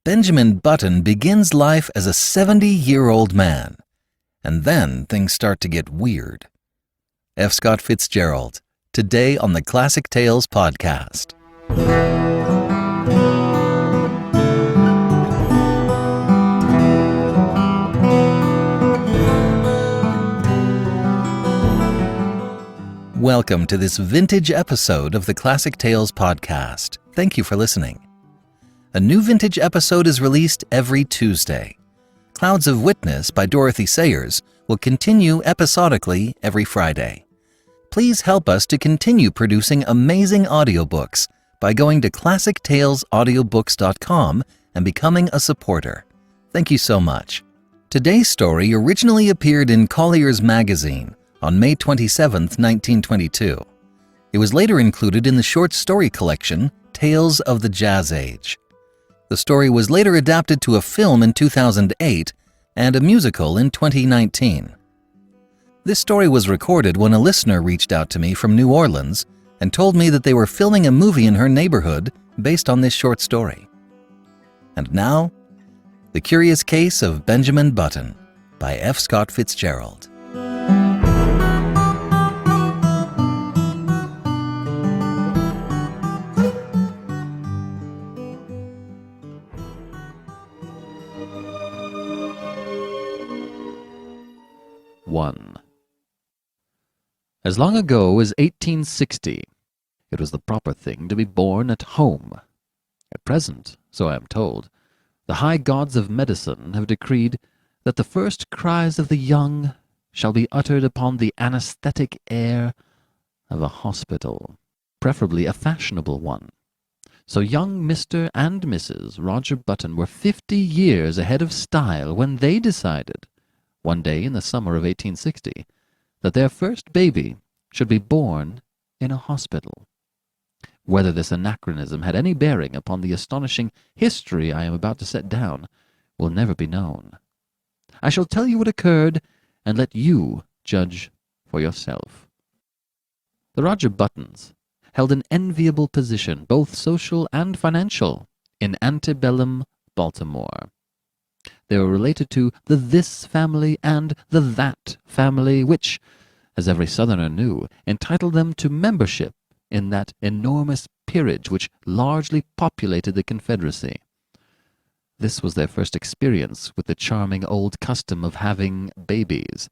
Benjamin Button begins life as a 70-year-old man, and then things start to get weird. F. Scott Fitzgerald, today on the Classic Tales podcast. Welcome to this vintage episode of the Classic Tales podcast. Thank you for listening. A new vintage episode is released every Tuesday. Clouds of Witness by Dorothy Sayers will continue episodically every Friday. Please help us to continue producing amazing audiobooks by going to classictalesaudiobooks.com and becoming a supporter. Thank you so much. Today's story originally appeared in Collier's magazine on May 27, 1922. It was later included in the short story collection Tales of the Jazz Age. The story was later adapted to a film in 2008 and a musical in 2019. This story was recorded when a listener reached out to me from New Orleans and told me that they were filming a movie in her neighborhood based on this short story. And now, The Curious Case of Benjamin Button by F. Scott Fitzgerald. As long ago as 1860, it was the proper thing to be born at home. At present, so I am told, the high gods of medicine have decreed that the first cries of the young shall be uttered upon the anesthetic air of a hospital, preferably a fashionable one. So young Mr. and Mrs. Roger Button were 50 years ahead of style when they decided, one day in the summer of 1860, that their first baby should be born in a hospital. Whether this anachronism had any bearing upon the astonishing history I am about to set down will never be known. I shall tell you what occurred and let you judge for yourself. The Roger Buttons held an enviable position, both social and financial, in antebellum Baltimore. They were related to the this family and the that family, which, as every Southerner knew, entitled them to membership in that enormous peerage which largely populated the Confederacy. This was their first experience with the charming old custom of having babies.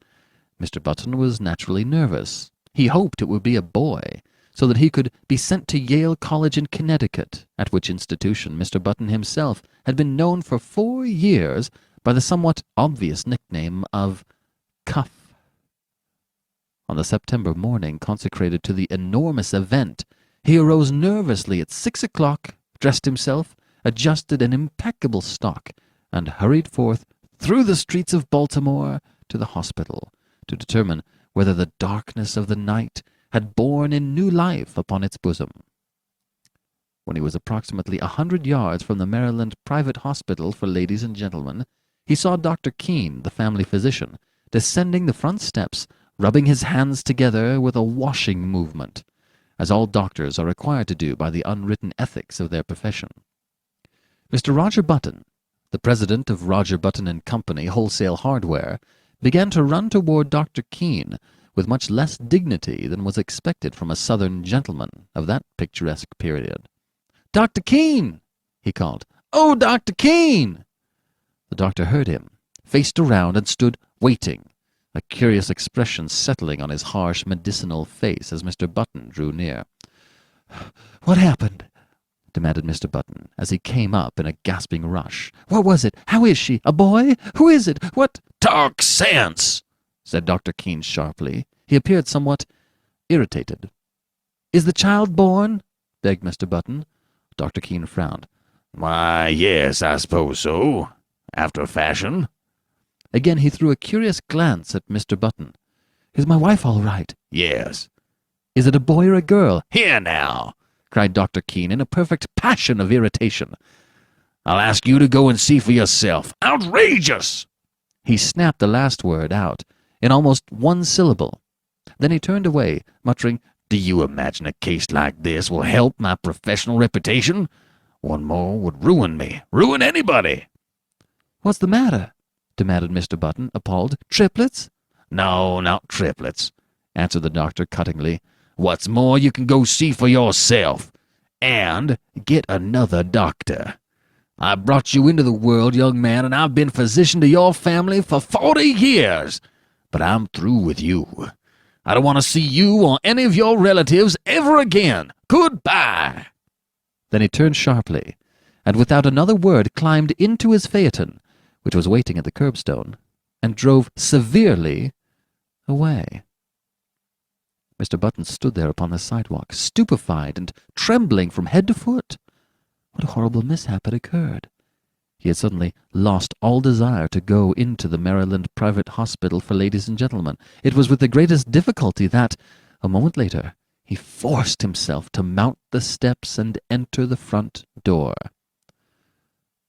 Mr. Button was naturally nervous. He hoped it would be a boy, so that he could be sent to Yale College in Connecticut, at which institution Mr. Button himself had been known for 4 years by the somewhat obvious nickname of Cuff. On the September morning consecrated to the enormous event, he arose nervously at 6 o'clock, dressed himself, adjusted an impeccable stock, and hurried forth through the streets of Baltimore to the hospital, to determine whether the darkness of the night had borne in new life upon its bosom. When he was approximately 100 yards from the Maryland Private Hospital for Ladies and Gentlemen, he saw Dr. Keene, the family physician, descending the front steps, rubbing his hands together with a washing movement, as all doctors are required to do by the unwritten ethics of their profession. Mr. Roger Button, the president of Roger Button & Company Wholesale Hardware, began to run toward Dr. Keene with much less dignity than was expected from a Southern gentleman of that picturesque period. "Dr. Keene!" he called. "Oh, Dr. Keene!" The doctor heard him, faced around, and stood waiting, a curious expression settling on his harsh medicinal face as Mr. Button drew near. "What happened?" demanded Mr. Button, as he came up in a gasping rush. "What was it? How is she? A boy? Who is it? What—" "Talk sense!" said Dr. Keene sharply. He appeared somewhat irritated. "Is the child born?" begged Mr. Button. Dr. Keene frowned. "Why, yes, I suppose so. After a fashion." Again he threw a curious glance at Mr. Button. "Is my wife all right?" "Yes." "Is it a boy or a girl?" "Here now!" cried Dr. Keene in a perfect passion of irritation. "I'll ask you to go and see for yourself. Outrageous!" He snapped the last word out in almost one syllable. Then he turned away, muttering, "Do you imagine a case like this will help my professional reputation? One more would ruin me, ruin anybody. "What's the matter?" demanded Mr. Button, appalled. "Triplets?" No, not triplets," answered the doctor cuttingly. "What's more, you can go see for yourself, and get another doctor. I brought you into the world, young man, and I've been physician to your family for 40 years. But I'm through with you. I don't want to see you or any of your relatives ever again. Goodbye." Then he turned sharply, and without another word climbed into his phaeton, which was waiting at the curbstone, and drove severely away. Mr. Button stood there upon the sidewalk, stupefied and trembling from head to foot. What horrible mishap had occurred? He had suddenly lost all desire to go into the Maryland Private Hospital for Ladies and Gentlemen. It was with the greatest difficulty that, a moment later, he forced himself to mount the steps and enter the front door.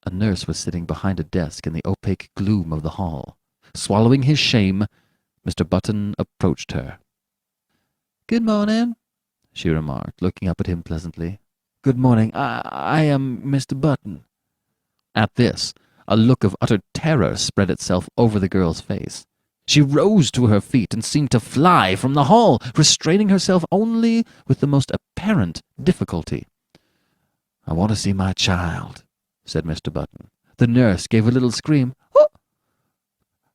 A nurse was sitting behind a desk in the opaque gloom of the hall. Swallowing his shame, Mr. Button approached her. "Good morning," she remarked, looking up at him pleasantly. "Good morning. I am Mr. Button." At this, a look of utter terror spread itself over the girl's face. She rose to her feet and seemed to fly from the hall, restraining herself only with the most apparent difficulty. "I want to see my child," said Mr. Button. The nurse gave a little scream. "Oh,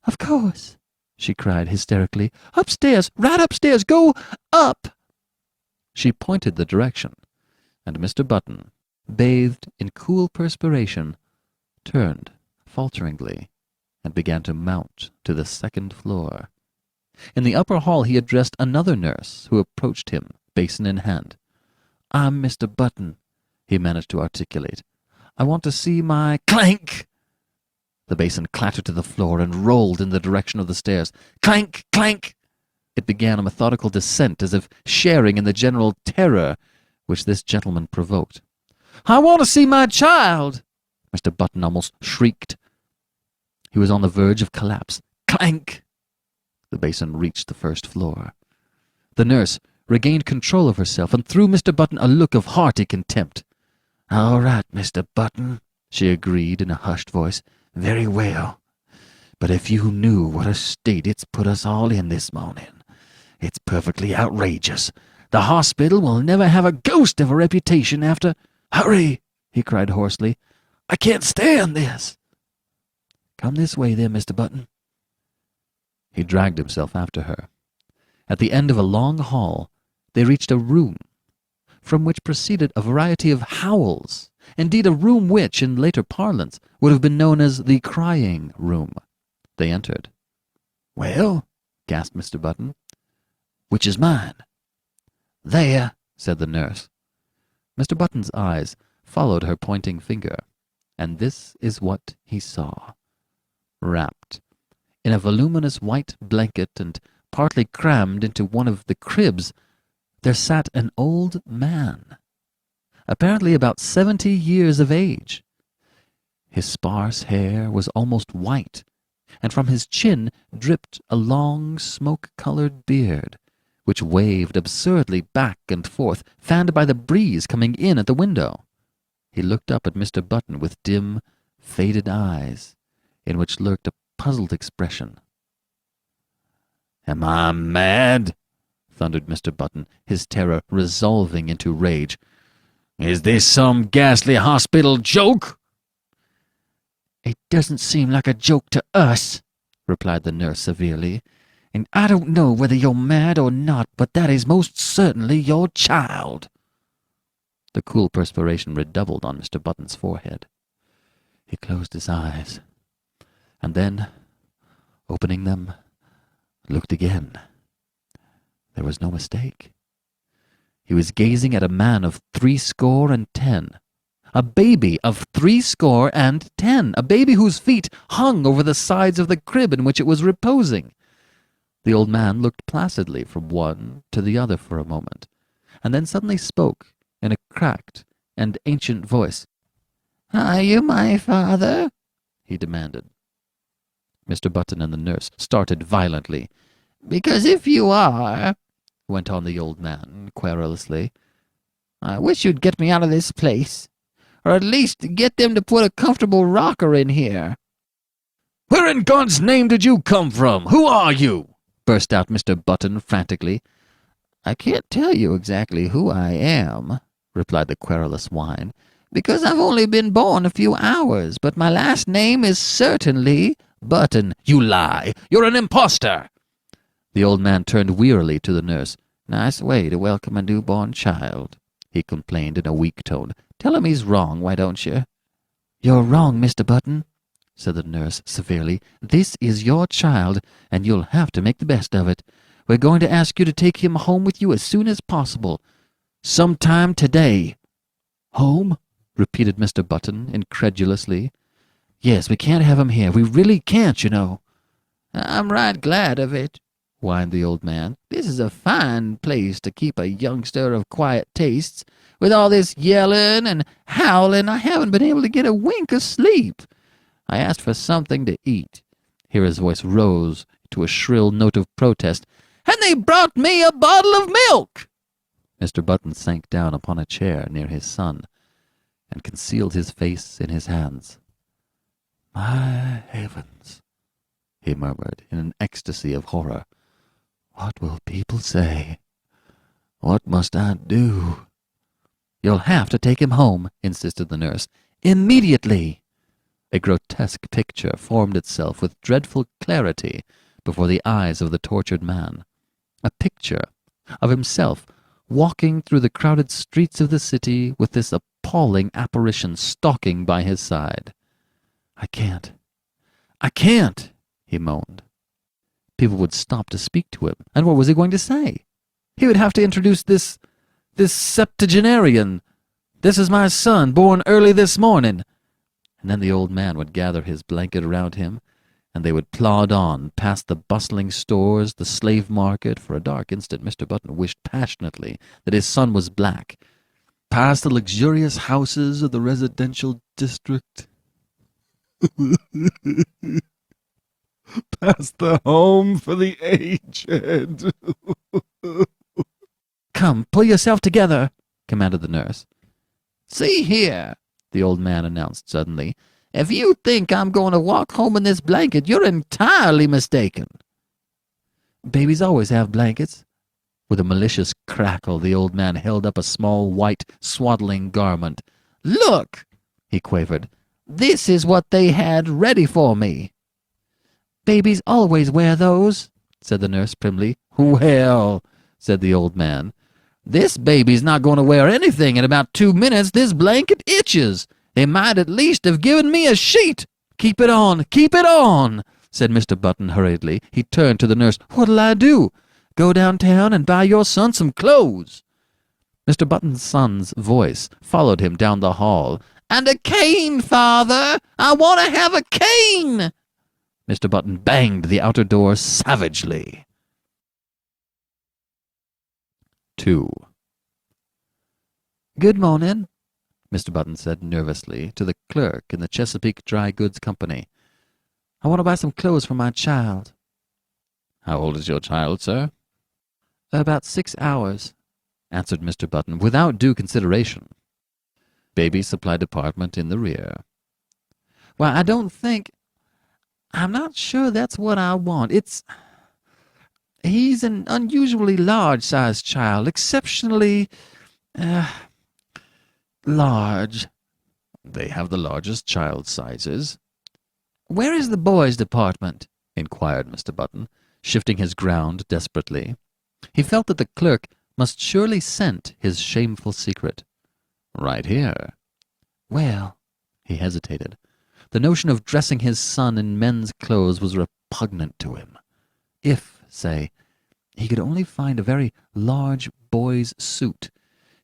of course," she cried hysterically. "Upstairs, right upstairs, go up." She pointed the direction, and Mr. Button, bathed in cool perspiration, turned falteringly and began to mount to the second floor. In the upper hall he addressed another nurse who approached him, basin in hand. "I'm Mr. Button," he managed to articulate. "I want to see my—" Clank! The basin clattered to the floor and rolled in the direction of the stairs. Clank! Clank! It began a methodical descent, as if sharing in the general terror which this gentleman provoked. "I want to see my child!" Mr. Button almost shrieked. He was on the verge of collapse. Clank! The basin reached the first floor. The nurse regained control of herself and threw Mr. Button a look of hearty contempt. "All right, Mr. Button," she agreed in a hushed voice. "Very well. But if you knew what a state it's put us all in this morning. It's perfectly outrageous. The hospital will never have a ghost of a reputation after— Hurry!" he cried hoarsely. "I can't stand this." "Come this way, then, Mr. Button." He dragged himself after her. At the end of a long hall, they reached a room from which proceeded a variety of howls, indeed a room which, in later parlance, would have been known as the crying room. They entered. "Well," gasped Mr. Button, "which is mine?" "There," said the nurse. Mr. Button's eyes followed her pointing finger, and this is what he saw. Wrapped in a voluminous white blanket and partly crammed into one of the cribs, there sat an old man, apparently about 70 years of age. His sparse hair was almost white, and from his chin dripped a long smoke-colored beard, which waved absurdly back and forth, fanned by the breeze coming in at the window. He looked up at Mr. Button with dim, faded eyes, in which lurked a puzzled expression. "Am I mad?" thundered Mr. Button, his terror resolving into rage. "Is this some ghastly hospital joke?" "It doesn't seem like a joke to us," replied the nurse severely. "And I don't know whether you're mad or not, but that is most certainly your child." The cool perspiration redoubled on Mr. Button's forehead. He closed his eyes, and then, opening them, looked again. There was no mistake. He was gazing at a man of 70, a baby of 70, a baby whose feet hung over the sides of the crib in which it was reposing. The old man looked placidly from one to the other for a moment, and then suddenly spoke in a cracked and ancient voice. "Are you my father?" he demanded. Mr. Button and the nurse started violently. "Because if you are," went on the old man querulously, "I wish you'd get me out of this place, or at least get them to put a comfortable rocker in here." "Where in God's name did you come from? Who are you?" burst out Mr. Button frantically. "I can't tell you exactly who I am," replied the querulous swine, "because I've only been born a few hours, but my last name is certainly Button." "You lie! You're an impostor!" The old man turned wearily to the nurse. "Nice way to welcome a newborn child," he complained in a weak tone. "Tell him he's wrong, why don't you?" "You're wrong, Mr. Button," said the nurse severely. "This is your child, and you'll have to make the best of it. We're going to ask you to take him home with you as soon as possible. Sometime today." "Home?" repeated Mr. Button incredulously. "Yes, we can't have him here. We really can't, you know." "I'm right glad of it," whined the old man. "This is a fine place to keep a youngster of quiet tastes. With all this yelling and howling, I haven't been able to get a wink of sleep. I asked for something to eat." Here his voice rose to a shrill note of protest. "And they brought me a bottle of milk!" Mr. Button sank down upon a chair near his son and concealed his face in his hands. "My heavens," he murmured in an ecstasy of horror. "What will people say? What must I do?" "You'll have to take him home," insisted the nurse. "Immediately!" A grotesque picture formed itself with dreadful clarity before the eyes of the tortured man. A picture of himself walking through the crowded streets of the city with this appalling apparition stalking by his side. I can't, he moaned. People would stop to speak to him, and what was he going to say? He would have to introduce this septuagenarian. "This is my son, born early this morning." And then the old man would gather his blanket around him, and they would plod on past the bustling stores, the slave market. For a dark instant Mr. Button wished passionately that his son was black. Past the luxurious houses of the residential district. Past the home for the aged. "Come, pull yourself together," commanded the nurse. "See here," the old man announced suddenly, "if you think I'm going to walk home in this blanket, you're entirely mistaken." "Babies always have blankets." With a malicious crackle, the old man held up a small white swaddling garment. "Look," he quavered, "this is what they had ready for me." "Babies always wear those," said the nurse primly. "Well," said the old man, "this baby's not going to wear anything in about 2 minutes. This blanket itches. They might at least have given me a sheet." Keep it on," said Mr. Button hurriedly. He turned to the nurse. "What'll I do? Go downtown and buy your son some clothes?" Mr. Button's son's voice followed him down the hall. "And a cane, father! I want to have a cane!" Mr. Button banged the outer door savagely. 2. "Good morning," Mr. Button said nervously to the clerk in the Chesapeake Dry Goods Company. "I want to buy some clothes for my child." "How old is your child, sir?" "About 6 hours," answered Mr. Button without due consideration. Baby supply department in the rear. "Why, I'm not sure that's what I want. He's an unusually large-sized child, exceptionally, large." "They have the largest child sizes." "Where is the boys' department?" inquired Mr. Button, shifting his ground desperately. He felt that the clerk must surely scent his shameful secret. "Right here." "Well," he hesitated. The notion of dressing his son in men's clothes was repugnant to him. If, say, he could only find a very large boy's suit,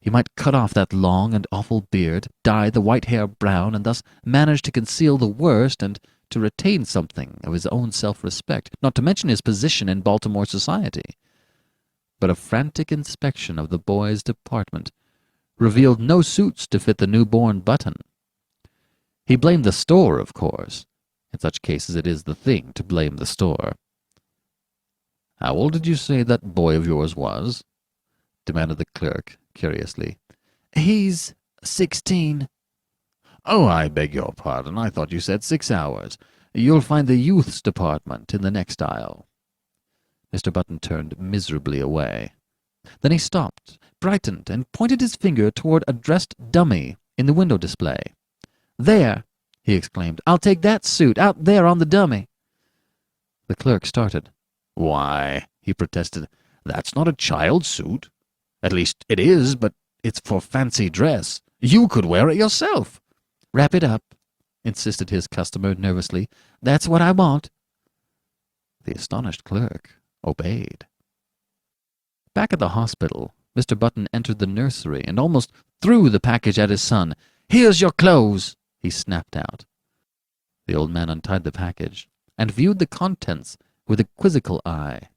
he might cut off that long and awful beard, dye the white hair brown, and thus manage to conceal the worst and to retain something of his own self-respect, not to mention his position in Baltimore society. But a frantic inspection of the boys' department revealed no suits to fit the newborn Button. He blamed the store, of course. In such cases it is the thing to blame the store. "How old did you say that boy of yours was?" demanded the clerk curiously. "He's 16. Oh, I beg your pardon. I thought you said 6 hours. You'll find the youth's department in the next aisle. Mr. Button turned miserably away. Then he stopped, brightened, and pointed his finger toward a dressed dummy in the window display. "There!" he exclaimed. "I'll take that suit, out there on the dummy." The clerk started. "Why," he protested, "that's not a child's suit. At least it is, but it's for fancy dress. You could wear it yourself." "Wrap it up," insisted his customer nervously. "That's what I want." The astonished clerk obeyed. Back at the hospital, Mr. Button entered the nursery and almost threw the package at his son. "Here's your clothes," he snapped out. The old man untied the package and viewed the contents with a quizzical eye.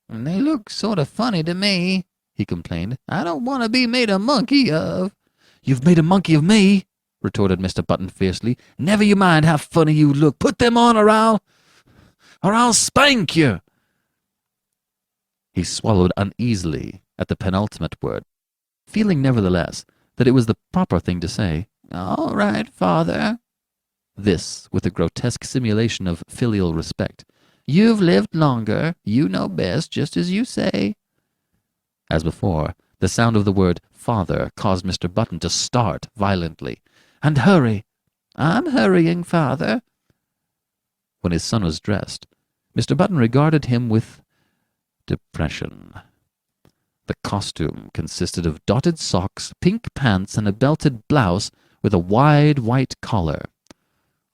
"They look sort of funny to me," he complained. "I don't want to be made a monkey of." "You've made a monkey of me," retorted Mr. Button fiercely. "Never you mind how funny you look. Put them on or I'll spank you." He swallowed uneasily at the penultimate word, feeling nevertheless that it was the proper thing to say. "All right, father." This with a grotesque simulation of filial respect. "You've lived longer. You know best, just as you say." As before, the sound of the word father caused Mr. Button to start violently. "And hurry." "I'm hurrying, father." When his son was dressed, Mr. Button regarded him with depression. The costume consisted of dotted socks, pink pants, and a belted blouse with a wide white collar.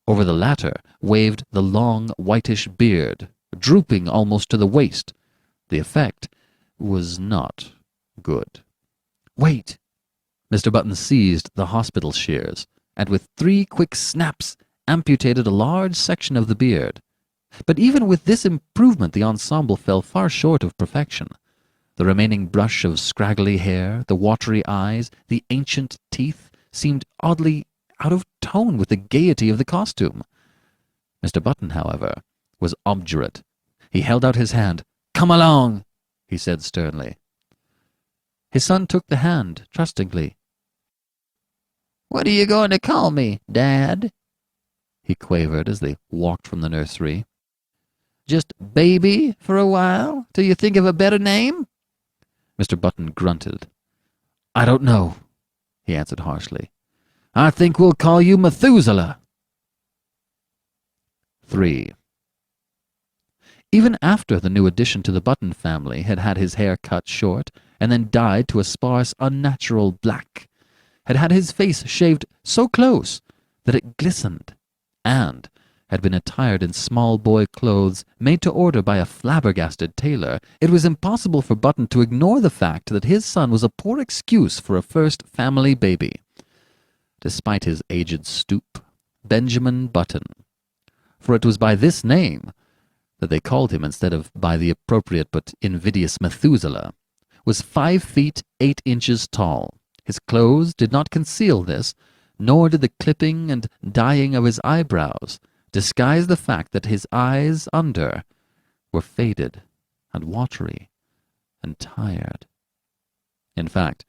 Over the latter waved the long whitish beard, drooping almost to the waist. The effect was not good. "Wait!" Mr. Button seized the hospital shears, and with 3 quick snaps amputated a large section of the beard. But even with this improvement the ensemble fell far short of perfection. The remaining brush of scraggly hair, the watery eyes, the ancient teeth seemed oddly out of tone with the gaiety of the costume. Mr. Button, however, was obdurate. He held out his hand. "Come along," he said sternly. His son took the hand trustingly. "What are you going to call me, Dad?" he quavered as they walked from the nursery. "Just Baby for a while, till you think of a better name?" Mr. Button grunted. "I don't know," he answered harshly. "I think we'll call you Methuselah." 3. Even after the new addition to the Button family had had his hair cut short and then dyed to a sparse, unnatural black, had had his face shaved so close that it glistened, and had been attired in small boy clothes made to order by a flabbergasted tailor, it was impossible for Button to ignore the fact that his son was a poor excuse for a first family baby. Despite his aged stoop, Benjamin Button, for it was by this name that they called him instead of by the appropriate but invidious Methuselah, was 5 feet 8 inches tall. His clothes did not conceal this, nor did the clipping and dyeing of his eyebrows disguise the fact that his eyes under were faded and watery and tired. In fact,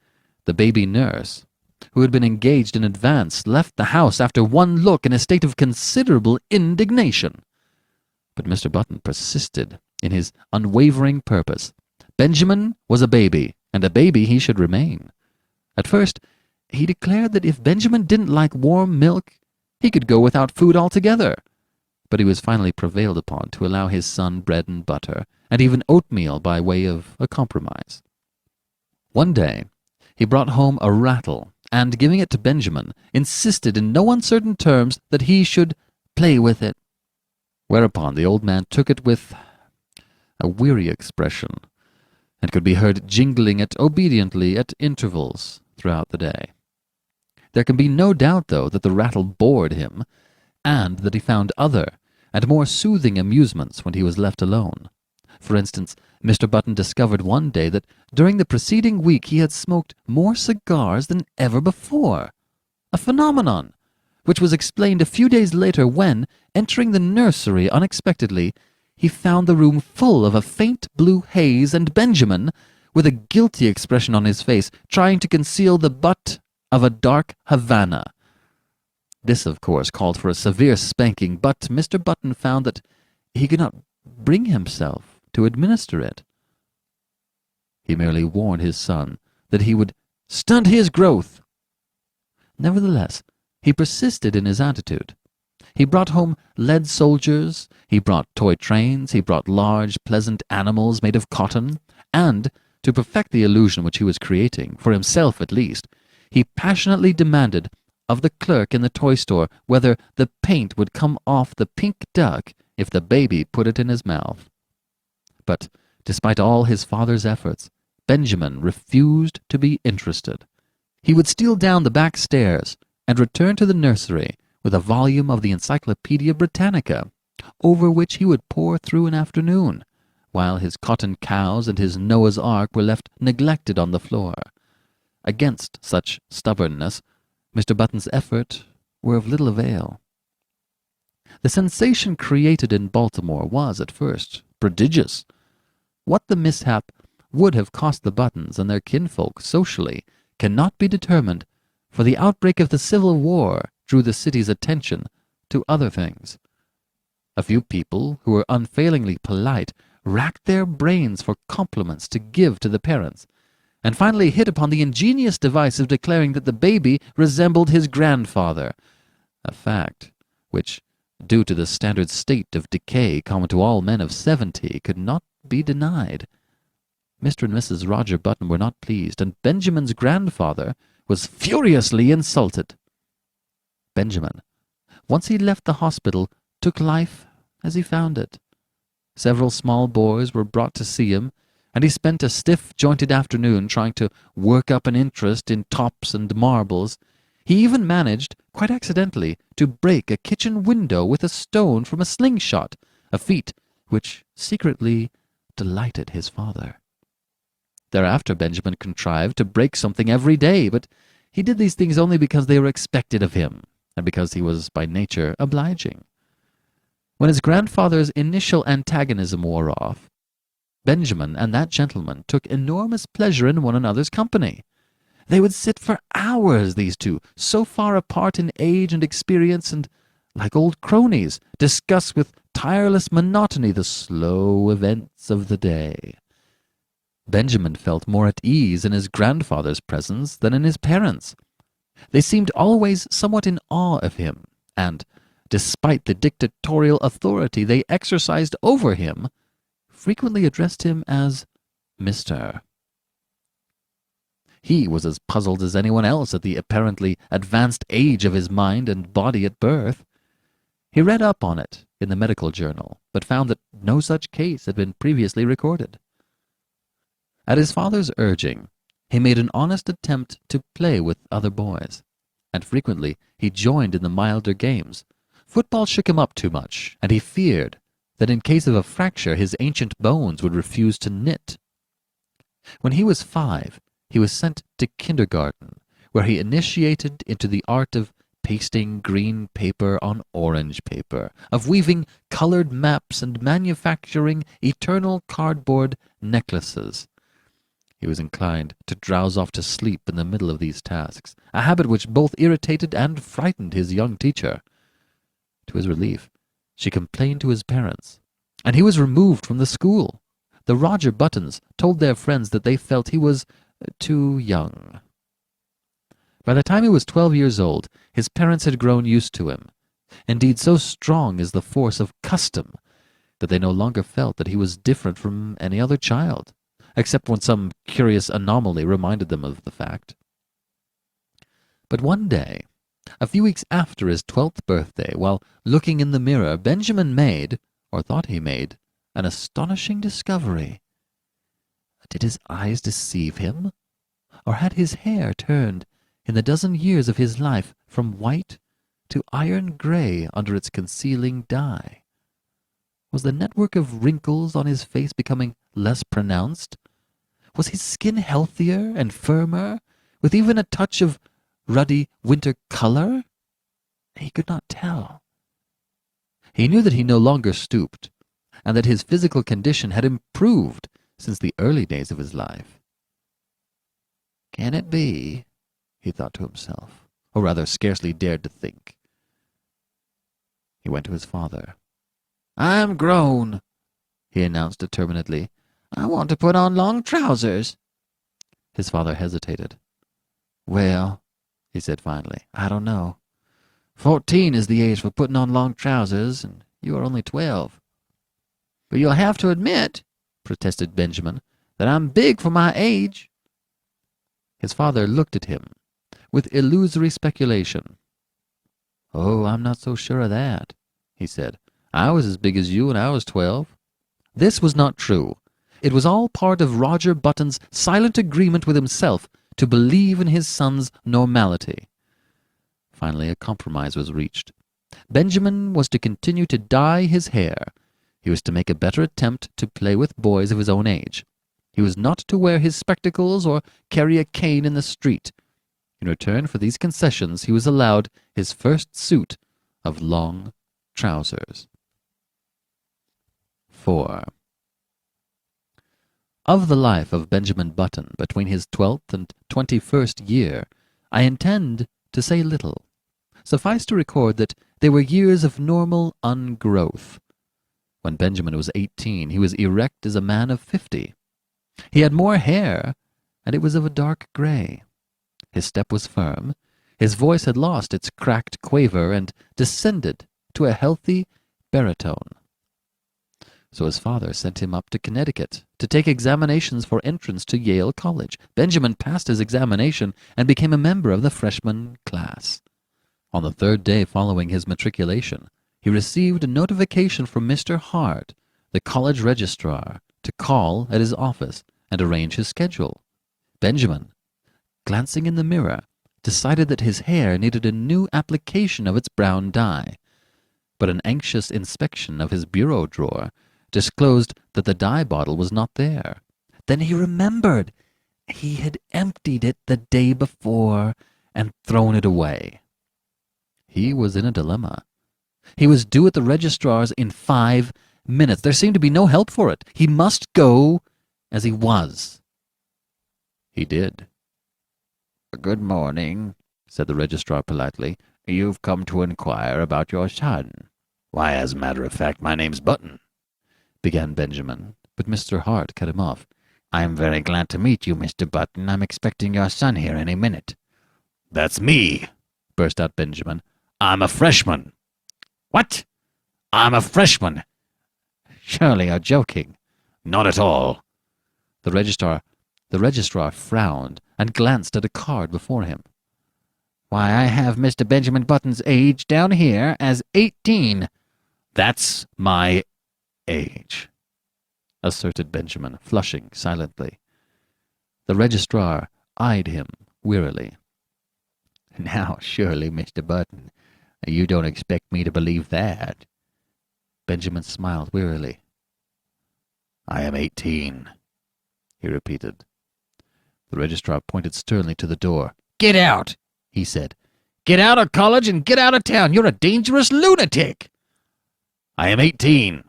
the baby nurse, who had been engaged in advance, left the house after one look in a state of considerable indignation. But Mr. Button persisted in his unwavering purpose. Benjamin was a baby, and a baby he should remain. At first, he declared that if Benjamin didn't like warm milk, he could go without food altogether. But he was finally prevailed upon to allow his son bread and butter, and even oatmeal by way of a compromise. One day, he brought home a rattle, and, giving it to Benjamin, insisted in no uncertain terms that he should play with it. Whereupon the old man took it with a weary expression, and could be heard jingling it obediently at intervals throughout the day. There can be no doubt, though, that the rattle bored him, and that he found other and more soothing amusements when he was left alone. For instance, Mr. Button discovered one day that during the preceding week he had smoked more cigars than ever before, a phenomenon which was explained a few days later when, entering the nursery unexpectedly, he found the room full of a faint blue haze and Benjamin, with a guilty expression on his face, trying to conceal the butt of a dark Havana. This, of course, called for a severe spanking, but Mr. Button found that he could not bring himself to administer it. He merely warned his son that he would stunt his growth. Nevertheless, he persisted in his attitude. He brought home lead soldiers, he brought toy trains, he brought large, pleasant animals made of cotton, and, to perfect the illusion which he was creating, for himself at least, he passionately demanded of the clerk in the toy store whether the paint would come off the pink duck if the baby put it in his mouth. But, despite all his father's efforts, Benjamin refused to be interested. He would steal down the back stairs and return to the nursery with a volume of the Encyclopaedia Britannica, over which he would pore through an afternoon, while his cotton cows and his Noah's Ark were left neglected on the floor. Against such stubbornness, Mr. Button's efforts were of little avail. The sensation created in Baltimore was, at first, prodigious. What the mishap would have cost the Buttons and their kinfolk socially cannot be determined, for the outbreak of the Civil War drew the city's attention to other things. A few people who were unfailingly polite racked their brains for compliments to give to the parents, and finally hit upon the ingenious device of declaring that the baby resembled his grandfather, a fact which, due to the standard state of decay common to all men of 70, could not be denied. Mr. and Mrs. Roger Button were not pleased, and Benjamin's grandfather was furiously insulted. Benjamin, once he left the hospital, took life as he found it. Several small boys were brought to see him, and he spent a stiff-jointed afternoon trying to work up an interest in tops and marbles. He even managed, quite accidentally, to break a kitchen window with a stone from a slingshot, a feat which secretly delighted his father. Thereafter Benjamin contrived to break something every day, but he did these things only because they were expected of him, and because he was by nature obliging. When his grandfather's initial antagonism wore off, Benjamin and that gentleman took enormous pleasure in one another's company. They would sit for hours, these two, so far apart in age and experience, and, like old cronies, discuss with tireless monotony the slow events of the day. Benjamin felt more at ease in his grandfather's presence than in his parents'. They seemed always somewhat in awe of him, and, despite the dictatorial authority they exercised over him, frequently addressed him as Mr. He was as puzzled as anyone else at the apparently advanced age of his mind and body at birth. He read up on it in the medical journal, but found that no such case had been previously recorded. At his father's urging, he made an honest attempt to play with other boys, and frequently he joined in the milder games. Football shook him up too much, and he feared that in case of a fracture his ancient bones would refuse to knit. When he was 5, he was sent to kindergarten, where he initiated into the art of pasting green paper on orange paper, of weaving colored maps and manufacturing eternal cardboard necklaces. He was inclined to drowse off to sleep in the middle of these tasks, a habit which both irritated and frightened his young teacher. To his relief, she complained to his parents, and he was removed from the school. The Roger Buttons told their friends that they felt he was too young. By the time he was 12 years old, his parents had grown used to him. Indeed, so strong is the force of custom that they no longer felt that he was different from any other child, except when some curious anomaly reminded them of the fact. But one day, a few weeks after his 12th birthday, while looking in the mirror, Benjamin made, or thought he made, an astonishing discovery. Did his eyes deceive him, or had his hair turned in the dozen years of his life from white to iron gray under its concealing dye? Was the network of wrinkles on his face becoming less pronounced? Was his skin healthier and firmer, with even a touch of ruddy winter color? He could not tell. He knew that he no longer stooped, and that his physical condition had improved since the early days of his life. Can it be, he thought to himself, or rather scarcely dared to think, He went to his father. "I'm grown," he announced determinedly. "I want to put on long trousers." His father hesitated. "Well," he said finally, "I don't know. 14 is the age for putting on long trousers, and you are only 12. "But you'll have to admit," protested Benjamin, "that I'm big for my age." His father looked at him with illusory speculation. "Oh, I'm not so sure of that," he said. "I was as big as you when I was 12. This was not true. It was all part of Roger Button's silent agreement with himself to believe in his son's normality. Finally, a compromise was reached. Benjamin was to continue to dye his hair. He was to make a better attempt to play with boys of his own age. He was not to wear his spectacles or carry a cane in the street. In return for these concessions, he was allowed his first suit of long trousers. 4. Of the life of Benjamin Button between his 12th and 21st year, I intend to say little. Suffice to record that they were years of normal ungrowth. When Benjamin was 18, he was erect as a man of 50. He had more hair, and it was of a dark gray. His step was firm. His voice had lost its cracked quaver and descended to a healthy baritone. So his father sent him up to Connecticut to take examinations for entrance to Yale College. Benjamin passed his examination and became a member of the freshman class. On the third day following his matriculation, he received a notification from Mr. Hart, the college registrar, to call at his office and arrange his schedule. Benjamin, glancing in the mirror, decided that his hair needed a new application of its brown dye. But an anxious inspection of his bureau drawer disclosed that the dye bottle was not there. Then he remembered. He had emptied it the day before and thrown it away. He was in a dilemma. He was due at the registrar's in 5 minutes. There seemed to be no help for it. He must go as he was. He did. "Good morning," said the registrar politely. "You've come to inquire about your son." "Why, as a matter of fact, my name's Button," began Benjamin, but Mr. Hart cut him off. "I'm very glad to meet you, Mr. Button. I'm expecting your son here any minute." "That's me," burst out Benjamin. "I'm a freshman." "What? I'm a freshman? Surely you're joking." "Not at all." The registrar frowned and glanced at a card before him. "Why, I have Mr. Benjamin Button's age down here as 18. "That's my age," asserted Benjamin, flushing silently. The registrar eyed him wearily. "Now, surely, Mr. Button, you don't expect me to believe that." Benjamin smiled wearily. "I am 18, he repeated. The registrar pointed sternly to the door. "Get out," he said. "Get out of college and get out of town. You're a dangerous lunatic." "I am 18.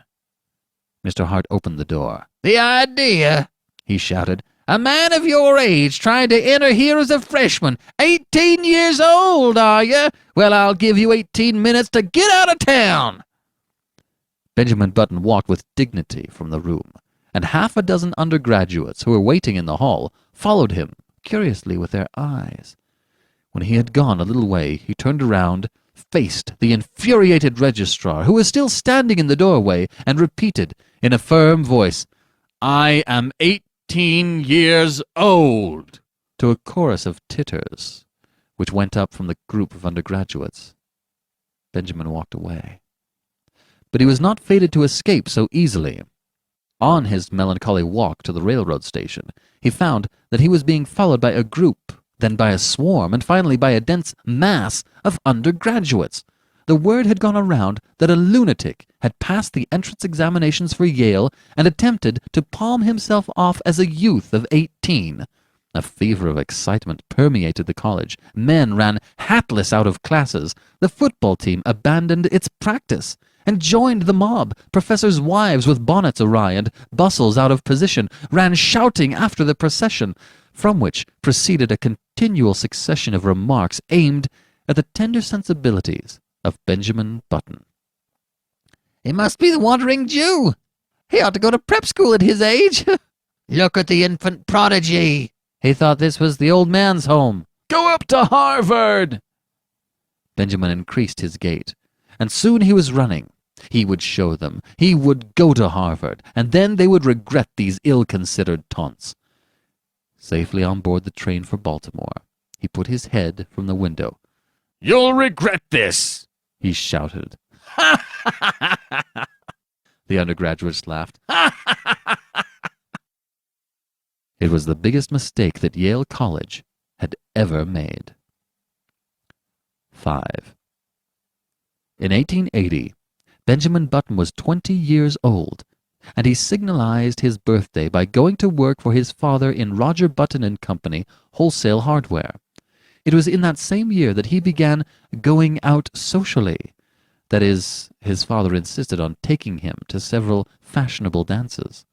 Mr. Hart opened the door. "The idea," he shouted. "A man of your age trying to enter here as a freshman. 18 years old, are you? Well, I'll give you 18 minutes to get out of town." Benjamin Button walked with dignity from the room, and half a dozen undergraduates who were waiting in the hall followed him curiously with their eyes. When he had gone a little way, he turned around, faced the infuriated registrar, who was still standing in the doorway, and repeated in a firm voice, "I am 18 years old," to a chorus of titters, which went up from the group of undergraduates. Benjamin walked away. But he was not fated to escape so easily. On his melancholy walk to the railroad station, he found that he was being followed by a group, then by a swarm, and finally by a dense mass of undergraduates. The word had gone around that a lunatic had passed the entrance examinations for Yale and attempted to palm himself off as a youth of 18. A fever of excitement permeated the college. Men ran hatless out of classes. The football team abandoned its practice and joined the mob. Professors' wives with bonnets awry and bustles out of position ran shouting after the procession, from which proceeded a continual succession of remarks aimed at the tender sensibilities of Benjamin Button. He must be the wandering Jew. He ought to go to prep school at his age. Look at the infant prodigy. He thought this was the old man's home. Go up to Harvard. Benjamin increased his gait, and soon he was running. He would show them. He would go to Harvard, and then they would regret these ill-considered taunts. Safely on board the train for Baltimore, he put his head from the window. You'll regret this, he shouted. The undergraduates laughed. It was the biggest mistake that Yale College had ever made. 5. In 1880, Benjamin Button was 20 years old, and he signalized his birthday by going to work for his father in Roger Button and Company, wholesale hardware. It was in that same year that he began going out socially. That is, his father insisted on taking him to several fashionable dances.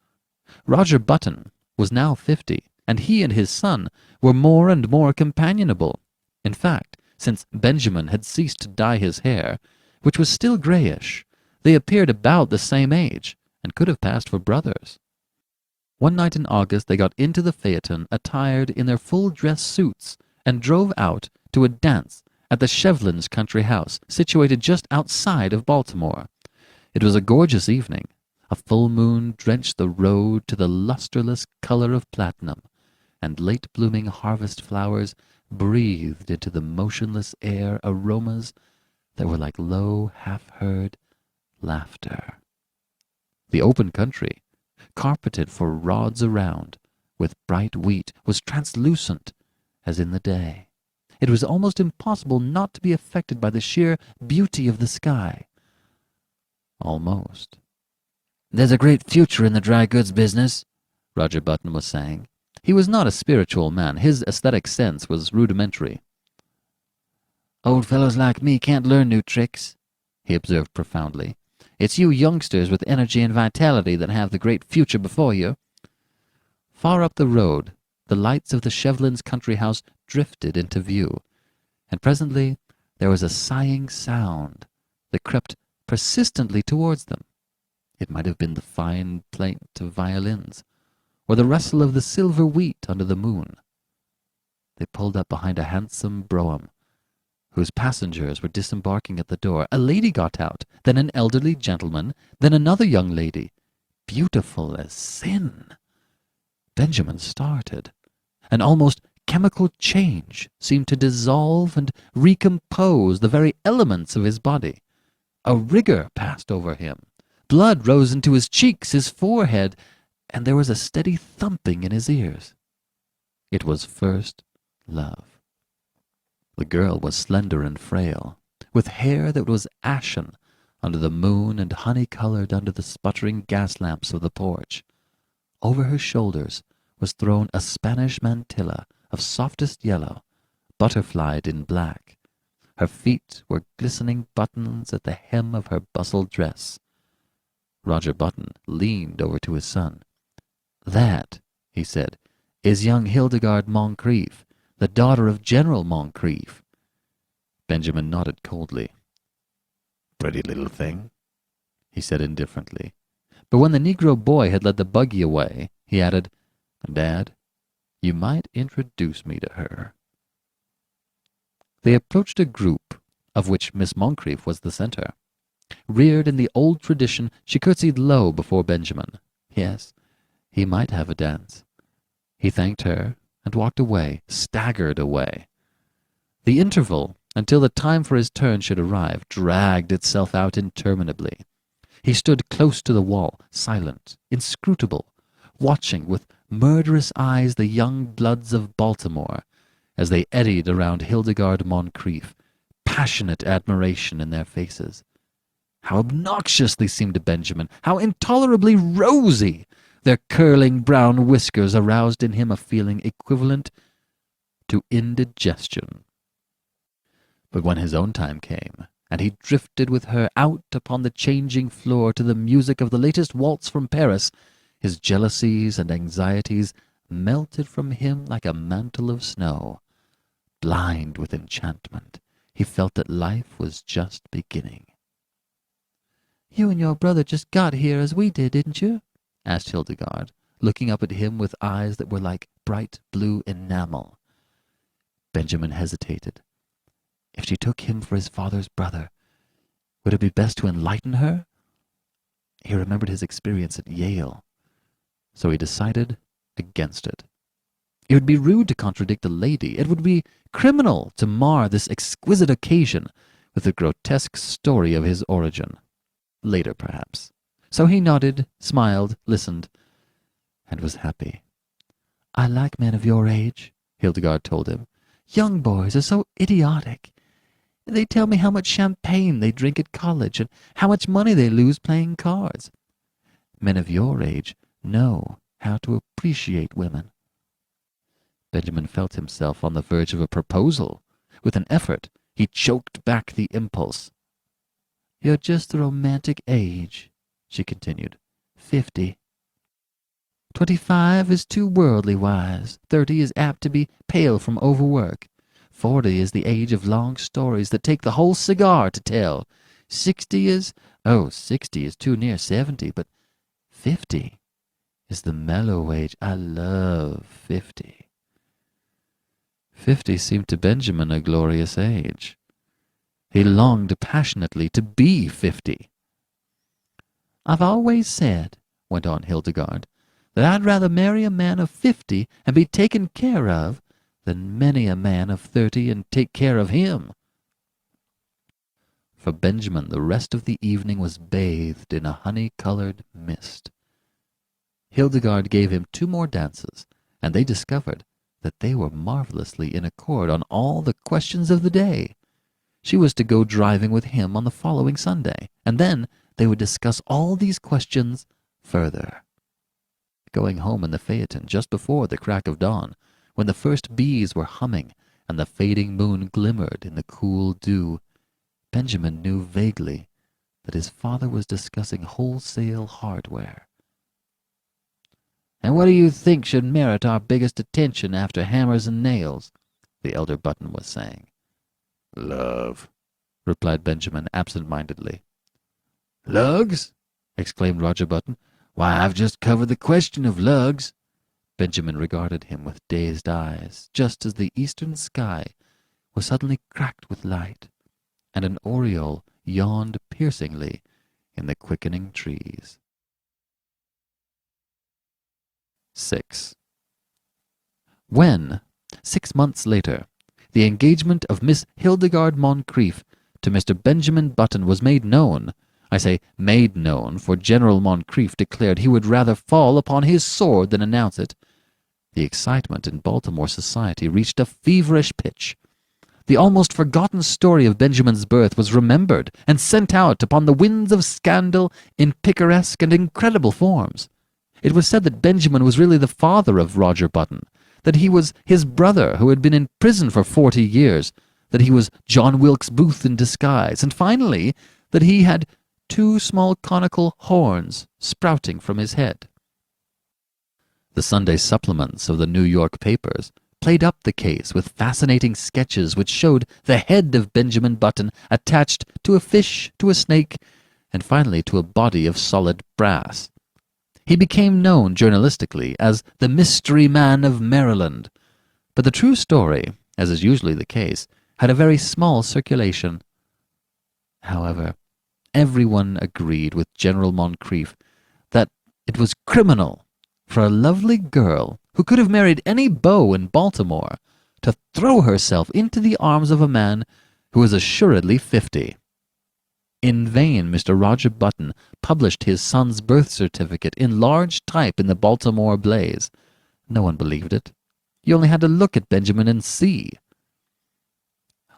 Roger Button was now 50, and he and his son were more and more companionable. In fact, since Benjamin had ceased to dye his hair, which was still grayish, they appeared about the same age, and could have passed for brothers. One night in August they got into the phaeton attired in their full-dress suits, and drove out to a dance at the Shevlins' country house, situated just outside of Baltimore. It was a gorgeous evening. A full moon drenched the road to the lustreless color of platinum, and late-blooming harvest flowers breathed into the motionless air aromas that were like low, half-heard laughter. The open country, carpeted for rods around with bright wheat, was translucent as in the day. It was almost impossible not to be affected by the sheer beauty of the sky. Almost. "There's a great future in the dry goods business," Roger Button was saying. He was not a spiritual man. His aesthetic sense was rudimentary. "Old fellows like me can't learn new tricks," he observed profoundly. "It's you youngsters with energy and vitality that have the great future before you." Far up the road, the lights of the Shevlins' country house drifted into view, and presently there was a sighing sound that crept persistently towards them. It might have been the fine plaint of violins, or the rustle of the silver wheat under the moon. They pulled up behind a handsome brougham, whose passengers were disembarking at the door. A lady got out, then an elderly gentleman, then another young lady, beautiful as sin. Benjamin started. An almost chemical change seemed to dissolve and recompose the very elements of his body. A rigor passed over him. Blood rose into his cheeks, his forehead, and there was a steady thumping in his ears. It was first love. The girl was slender and frail, with hair that was ashen under the moon and honey-colored under the sputtering gas lamps of the porch. Over her shoulders was thrown a Spanish mantilla of softest yellow, butterflied in black. Her feet were glistening buttons at the hem of her bustled dress. Roger Button leaned over to his son. "That," he said, "is young Hildegarde Moncrief, the daughter of General Moncrief." Benjamin nodded coldly. "Pretty little thing," he said indifferently. But when the Negro boy had led the buggy away, he added, "Dad, you might introduce me to her." They approached a group of which Miss Moncrief was the center. Reared in the old tradition, she curtsied low before Benjamin. Yes, he might have a dance. He thanked her and walked away, staggered away. The interval, until the time for his turn should arrive, dragged itself out interminably. He stood close to the wall, silent, inscrutable, watching with murderous eyes the young bloods of Baltimore as they eddied around Hildegarde Moncrief, passionate admiration in their faces. How obnoxious they seemed to Benjamin, how intolerably rosy! Their curling brown whiskers aroused in him a feeling equivalent to indigestion. But when his own time came, and he drifted with her out upon the changing floor to the music of the latest waltz from Paris, his jealousies and anxieties melted from him like a mantle of snow. Blind with enchantment, he felt that life was just beginning. "You and your brother just got here as we did, didn't you?" asked Hildegard, looking up at him with eyes that were like bright blue enamel. Benjamin hesitated. If she took him for his father's brother, would it be best to enlighten her? He remembered his experience at Yale, so he decided against it. It would be rude to contradict a lady. It would be criminal to mar this exquisite occasion with a grotesque story of his origin. Later, perhaps. So he nodded, smiled, listened, and was happy. "I like men of your age," Hildegard told him. "Young boys are so idiotic. They tell me how much champagne they drink at college and how much money they lose playing cards. Men of your age know how to appreciate women." Benjamin felt himself on the verge of a proposal. With an effort, he choked back the impulse. "You're just the romantic age," she continued. 50. 25 is too worldly wise. 30 is apt to be pale from overwork. 40 is the age of long stories that take the whole cigar to tell. 60 is too near 70, but 50 is the mellow age. I love 50. 50 seemed to Benjamin a glorious age. He longed passionately to be 50. "I've always said," went on Hildegard, "that I'd rather marry a man of 50 and be taken care of than many a man of 30 and take care of him." For Benjamin, the rest of the evening was bathed in a honey-colored mist. Hildegard gave him 2 more dances, and they discovered that they were marvelously in accord on all the questions of the day. She was to go driving with him on the following Sunday, and then they would discuss all these questions further. Going home in the phaeton just before the crack of dawn, when the first bees were humming and the fading moon glimmered in the cool dew, Benjamin knew vaguely that his father was discussing wholesale hardware. "And what do you think should merit our biggest attention after hammers and nails?" the elder Button was saying. "Love," replied Benjamin absent-mindedly. "Lugs?" exclaimed Roger Button. "Why, I've just covered the question of lugs." Benjamin regarded him with dazed eyes, just as the eastern sky was suddenly cracked with light, and an oriole yawned piercingly in the quickening trees. 6. When, 6 months later, the engagement of Miss Hildegard Moncrief to Mr. Benjamin Button was made known, I say made known, for General Moncrief declared he would rather fall upon his sword than announce it, the excitement in Baltimore society reached a feverish pitch. The almost forgotten story of Benjamin's birth was remembered and sent out upon the winds of scandal in picaresque and incredible forms. It was said that Benjamin was really the father of Roger Button, that he was his brother who had been in prison for 40 years, that he was John Wilkes Booth in disguise, and finally that he had 2 small conical horns sprouting from his head. The Sunday supplements of the New York papers played up the case with fascinating sketches which showed the head of Benjamin Button attached to a fish, to a snake, and finally to a body of solid brass. He became known journalistically as the Mystery Man of Maryland, but the true story, as is usually the case, had a very small circulation. However, everyone agreed with General Moncrief that it was criminal for a lovely girl who could have married any beau in Baltimore to throw herself into the arms of a man who was assuredly 50. In vain Mr. Roger Button published his son's birth certificate in large type in the Baltimore Blaze. No one believed it. You only had to look at Benjamin and see.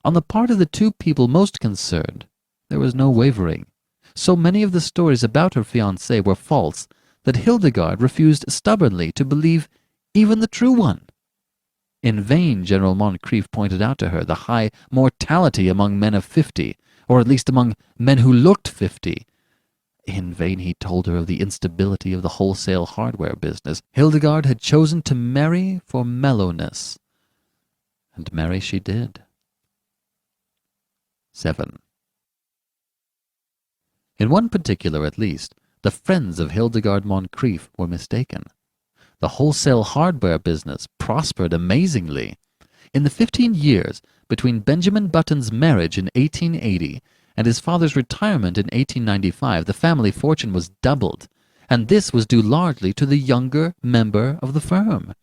On the part of the 2 people most concerned, there was no wavering. So many of the stories about her fiancé were false that Hildegard refused stubbornly to believe even the true one. In vain General Moncrief pointed out to her the high mortality among men of 50, or at least among men who looked 50. In vain he told her of the instability of the wholesale hardware business. Hildegard had chosen to marry for mellowness, and marry she did. 7. In one particular, at least, the friends of Hildegard Moncrief were mistaken. The wholesale hardware business prospered amazingly. In the 15 years between Benjamin Button's marriage in 1880 and his father's retirement in 1895, the family fortune was doubled, and this was due largely to the younger member of the firm.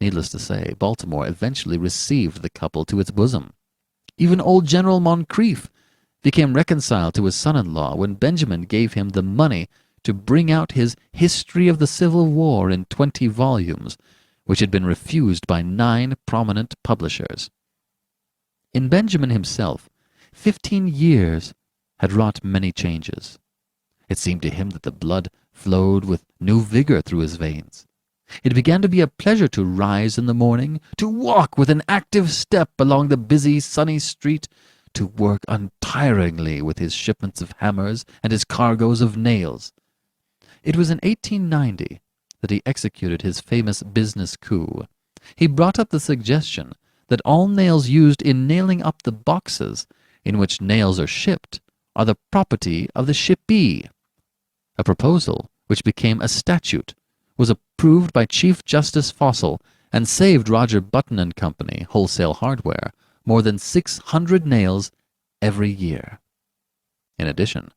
Needless to say, Baltimore eventually received the couple to its bosom. Even old General Moncrief became reconciled to his son-in-law when Benjamin gave him the money to bring out his History of the Civil War in 20 volumes, which had been refused by 9 prominent publishers. In Benjamin himself, 15 years had wrought many changes. It seemed to him that the blood flowed with new vigor through his veins. It began to be a pleasure to rise in the morning, to walk with an active step along the busy, sunny street, to work untiringly with his shipments of hammers and his cargoes of nails. It was in 1890 that he executed his famous business coup. He brought up the suggestion that all nails used in nailing up the boxes in which nails are shipped are the property of the shippee. A proposal which became a statute, was approved by Chief Justice Fossil, and saved Roger Button and Company, wholesale hardware, more than 600 nails every year. In addition,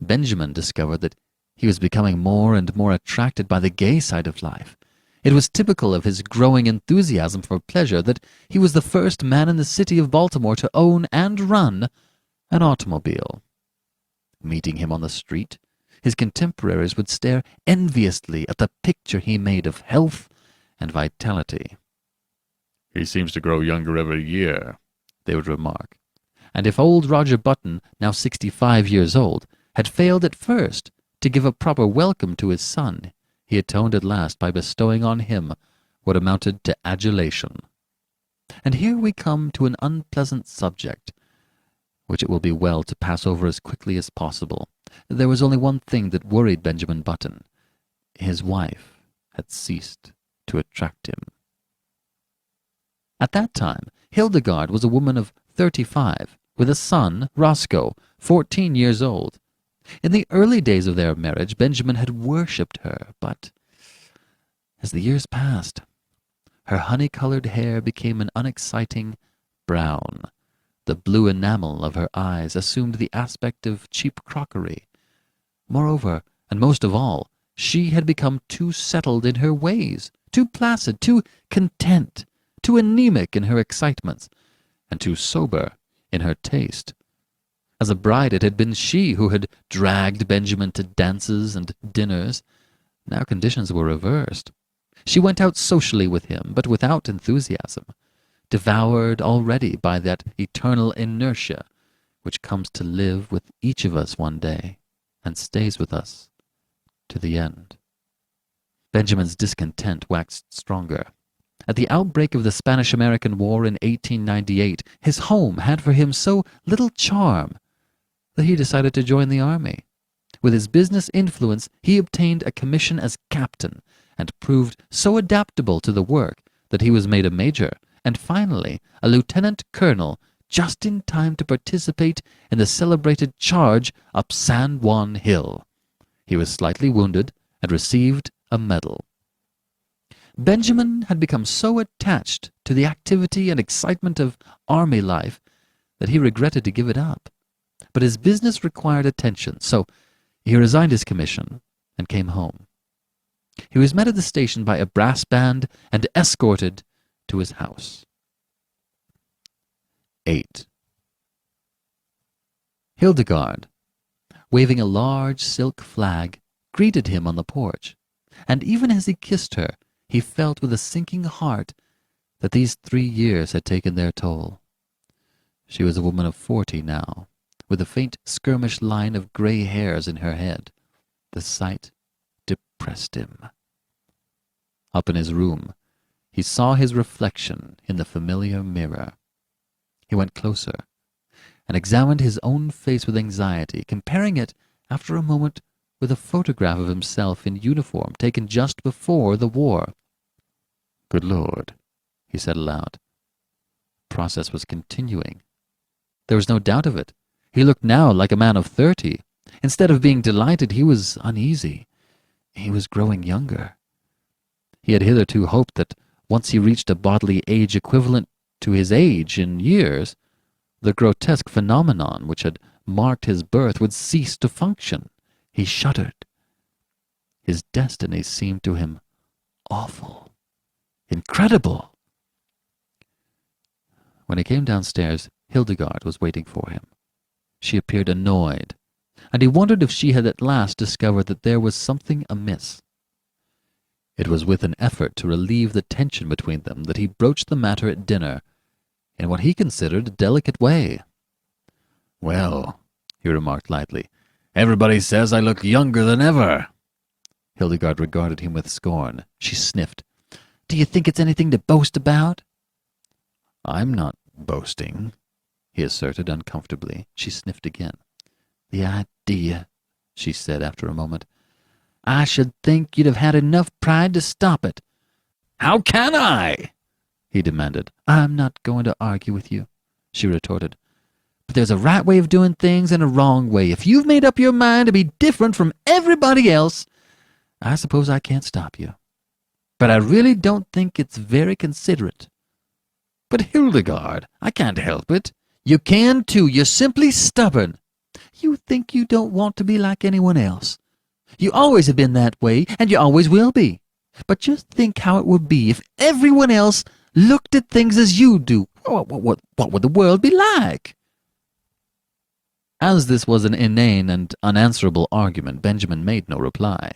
Benjamin discovered that he was becoming more and more attracted by the gay side of life. It was typical of his growing enthusiasm for pleasure that he was the first man in the city of Baltimore to own and run an automobile. Meeting him on the street, his contemporaries would stare enviously at the picture he made of health and vitality. "He seems to grow younger every year," they would remark. And if old Roger Button, now 65 years old, had failed at first to give a proper welcome to his son, he atoned at last by bestowing on him what amounted to adulation. And here we come to an unpleasant subject, which it will be well to pass over as quickly as possible. There was only one thing that worried Benjamin Button. His wife had ceased to attract him. At that time, Hildegard was a woman of 35, with a son, Roscoe, 14 years old. In the early days of their marriage, Benjamin had worshipped her, but as the years passed, her honey-colored hair became an unexciting brown. The blue enamel of her eyes assumed the aspect of cheap crockery. Moreover, and most of all, she had become too settled in her ways, too placid, too content, too anemic in her excitements, and too sober in her taste. As a bride, it had been she who had dragged Benjamin to dances and dinners. Now conditions were reversed. She went out socially with him, but without enthusiasm, devoured already by that eternal inertia which comes to live with each of us one day and stays with us to the end. Benjamin's discontent waxed stronger. At the outbreak of the Spanish-American War in 1898, his home had for him so little charm that he decided to join the army. With his business influence, he obtained a commission as captain and proved so adaptable to the work that he was made a major, and finally a lieutenant colonel, just in time to participate in the celebrated charge up San Juan Hill. He was slightly wounded and received a medal. Benjamin had become so attached to the activity and excitement of army life that he regretted to give it up. But his business required attention, so he resigned his commission and came home. He was met at the station by a brass band and escorted to his house. 8. Hildegard, waving a large silk flag, greeted him on the porch, and even as he kissed her, he felt with a sinking heart that these 3 years had taken their toll. She was a woman of 40 now, with a faint skirmish line of grey hairs in her head. The sight depressed him. Up in his room, he saw his reflection in the familiar mirror. He went closer and examined his own face with anxiety, comparing it, after a moment, with a photograph of himself in uniform taken just before the war. "Good Lord," he said aloud. The process was continuing. There was no doubt of it. He looked now like a man of 30. Instead of being delighted, he was uneasy. He was growing younger. He had hitherto hoped that once he reached a bodily age equivalent to his age in years, the grotesque phenomenon which had marked his birth would cease to function. He shuddered. His destiny seemed to him awful, incredible. When he came downstairs, Hildegard was waiting for him. She appeared annoyed, and he wondered if she had at last discovered that there was something amiss. It was with an effort to relieve the tension between them that he broached the matter at dinner in what he considered a delicate way. "Well," he remarked lightly, "everybody says I look younger than ever." Hildegard regarded him with scorn. She sniffed. "Do you think it's anything to boast about?" "I'm not boasting," he asserted uncomfortably. She sniffed again. "The idea," she said after a moment. "I should think you'd have had enough pride to stop it." "How can I?" he demanded. "I'm not going to argue with you," she retorted. "But there's a right way of doing things and a wrong way. If you've made up your mind to be different from everybody else, I suppose I can't stop you. But I really don't think it's very considerate." "But Hildegard, I can't help it." "You can too. You're simply stubborn. You think you don't want to be like anyone else. You always have been that way, and you always will be. But just think how it would be if everyone else looked at things as you do. What would the world be like?" As this was an inane and unanswerable argument, Benjamin made no reply,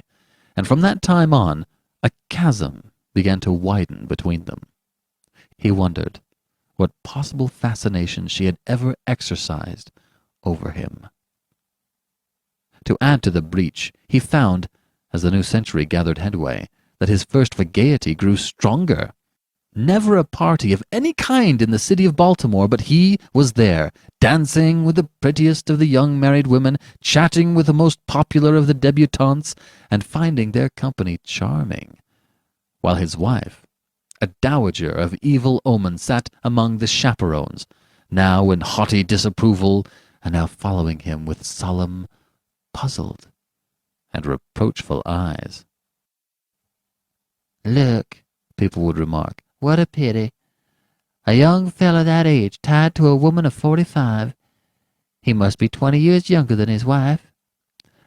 and from that time on a chasm began to widen between them. He wondered what possible fascination she had ever exercised over him. To add to the breach, he found, as the new century gathered headway, that his thirst for gaiety grew stronger. Never a party of any kind in the city of Baltimore but he was there, dancing with the prettiest of the young married women, chatting with the most popular of the debutantes, and finding their company charming, while his wife, a dowager of evil omen, sat among the chaperones, now in haughty disapproval, and now following him with solemn, puzzled, and reproachful eyes. "Look," people would remark, "what a pity. A young fellow that age tied to a woman of 45. He must be 20 years younger than his wife."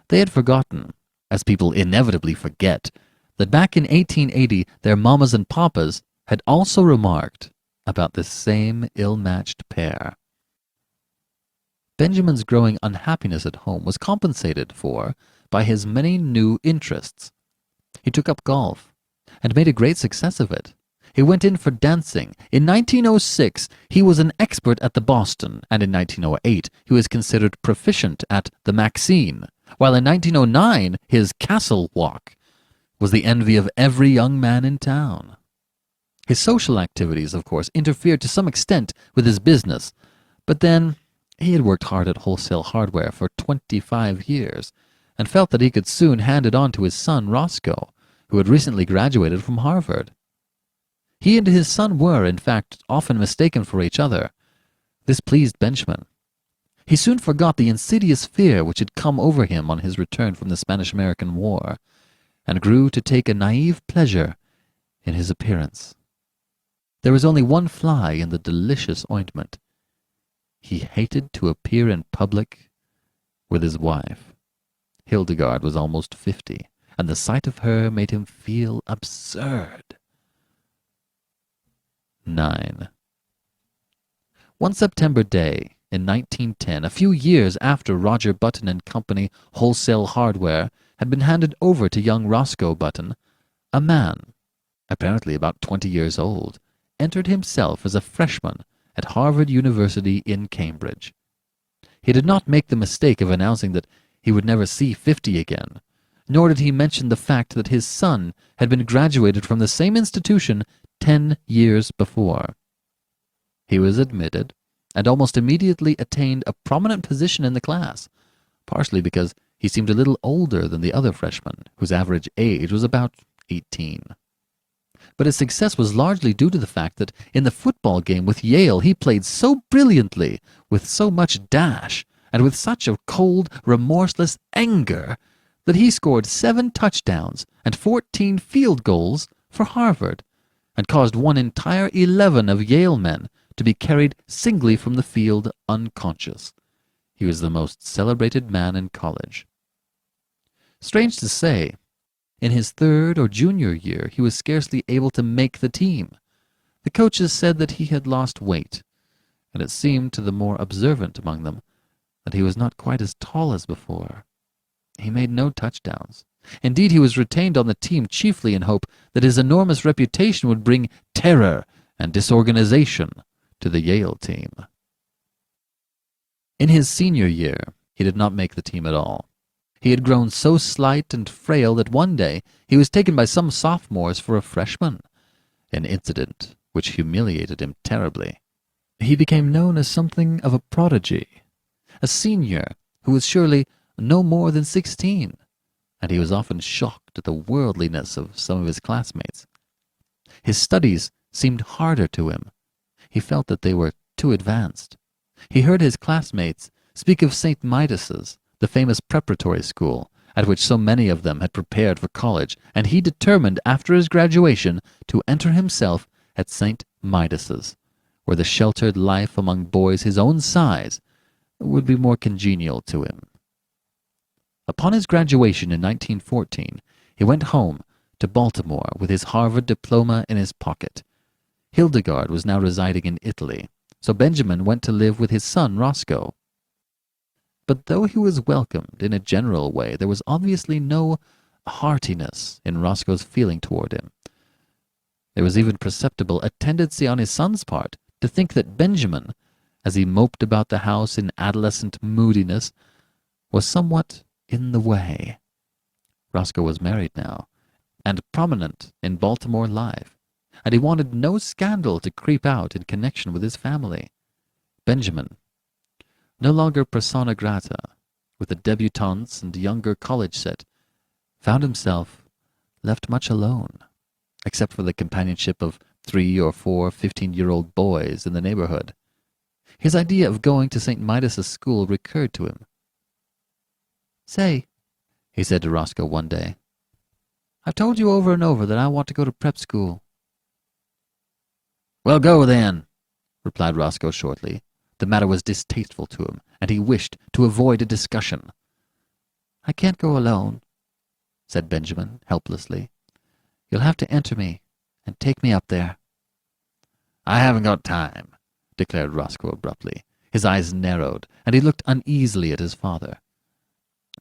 They had forgotten, as people inevitably forget, that back in 1880 their mammas and papas had also remarked about this same ill-matched pair. Benjamin's growing unhappiness at home was compensated for by his many new interests. He took up golf, and made a great success of it. He went in for dancing. In 1906, he was an expert at the Boston, and in 1908, he was considered proficient at the Maxine, while in 1909, his Castle Walk was the envy of every young man in town. His social activities, of course, interfered to some extent with his business, but then he had worked hard at wholesale hardware for 25 years, and felt that he could soon hand it on to his son, Roscoe, who had recently graduated from Harvard. He and his son were, in fact, often mistaken for each other. This pleased Benjamin. He soon forgot the insidious fear which had come over him on his return from the Spanish-American War, and grew to take a naive pleasure in his appearance. There was only one fly in the delicious ointment. He hated to appear in public with his wife. Hildegard was almost 50, and the sight of her made him feel absurd. 9. One September day in 1910, a few years after Roger Button and Company Wholesale Hardware had been handed over to young Roscoe Button, a man, apparently about 20 years old, entered himself as a freshman at Harvard University in Cambridge. He did not make the mistake of announcing that he would never see 50 again, nor did he mention the fact that his son had been graduated from the same institution 10 years before. He was admitted, and almost immediately attained a prominent position in the class, partially because he seemed a little older than the other freshmen, whose average age was about 18. But his success was largely due to the fact that in the football game with Yale he played so brilliantly, with so much dash, and with such a cold, remorseless anger that he scored 7 touchdowns and 14 field goals for Harvard, and caused one entire 11 of Yale men to be carried singly from the field unconscious. He was the most celebrated man in college. Strange to say, in his third or junior year he was scarcely able to make the team. The coaches said that he had lost weight, and it seemed to the more observant among them that he was not quite as tall as before. He made no touchdowns. Indeed, he was retained on the team chiefly in hope that his enormous reputation would bring terror and disorganization to the Yale team. In his senior year, he did not make the team at all. He had grown so slight and frail that one day he was taken by some sophomores for a freshman, an incident which humiliated him terribly. He became known as something of a prodigy, a senior who was surely no more than 16, and he was often shocked at the worldliness of some of his classmates. His studies seemed harder to him. He felt that they were too advanced. He heard his classmates speak of St. Midas's, the famous preparatory school, at which so many of them had prepared for college, and he determined after his graduation to enter himself at St. Midas's, where the sheltered life among boys his own size would be more congenial to him. Upon his graduation in 1914, he went home to Baltimore with his Harvard diploma in his pocket. Hildegard was now residing in Italy, so Benjamin went to live with his son Roscoe. But though he was welcomed in a general way, there was obviously no heartiness in Roscoe's feeling toward him. There was even perceptible a tendency on his son's part to think that Benjamin, as he moped about the house in adolescent moodiness, was somewhat in the way. Roscoe was married now, and prominent in Baltimore life, and he wanted no scandal to creep out in connection with his family. Benjamin, no longer persona grata with the debutantes and younger college set, found himself left much alone, except for the companionship of 3 or 4 15-year-old boys in the neighborhood. His idea of going to St. Midas's school recurred to him. "Say," he said to Roscoe one day, "I've told you over and over that I want to go to prep school." "Well, go then," replied Roscoe shortly. The matter was distasteful to him, and he wished to avoid a discussion. "I can't go alone," said Benjamin helplessly. "You'll have to enter me and take me up there." "I haven't got time," declared Roscoe abruptly. His eyes narrowed, and he looked uneasily at his father.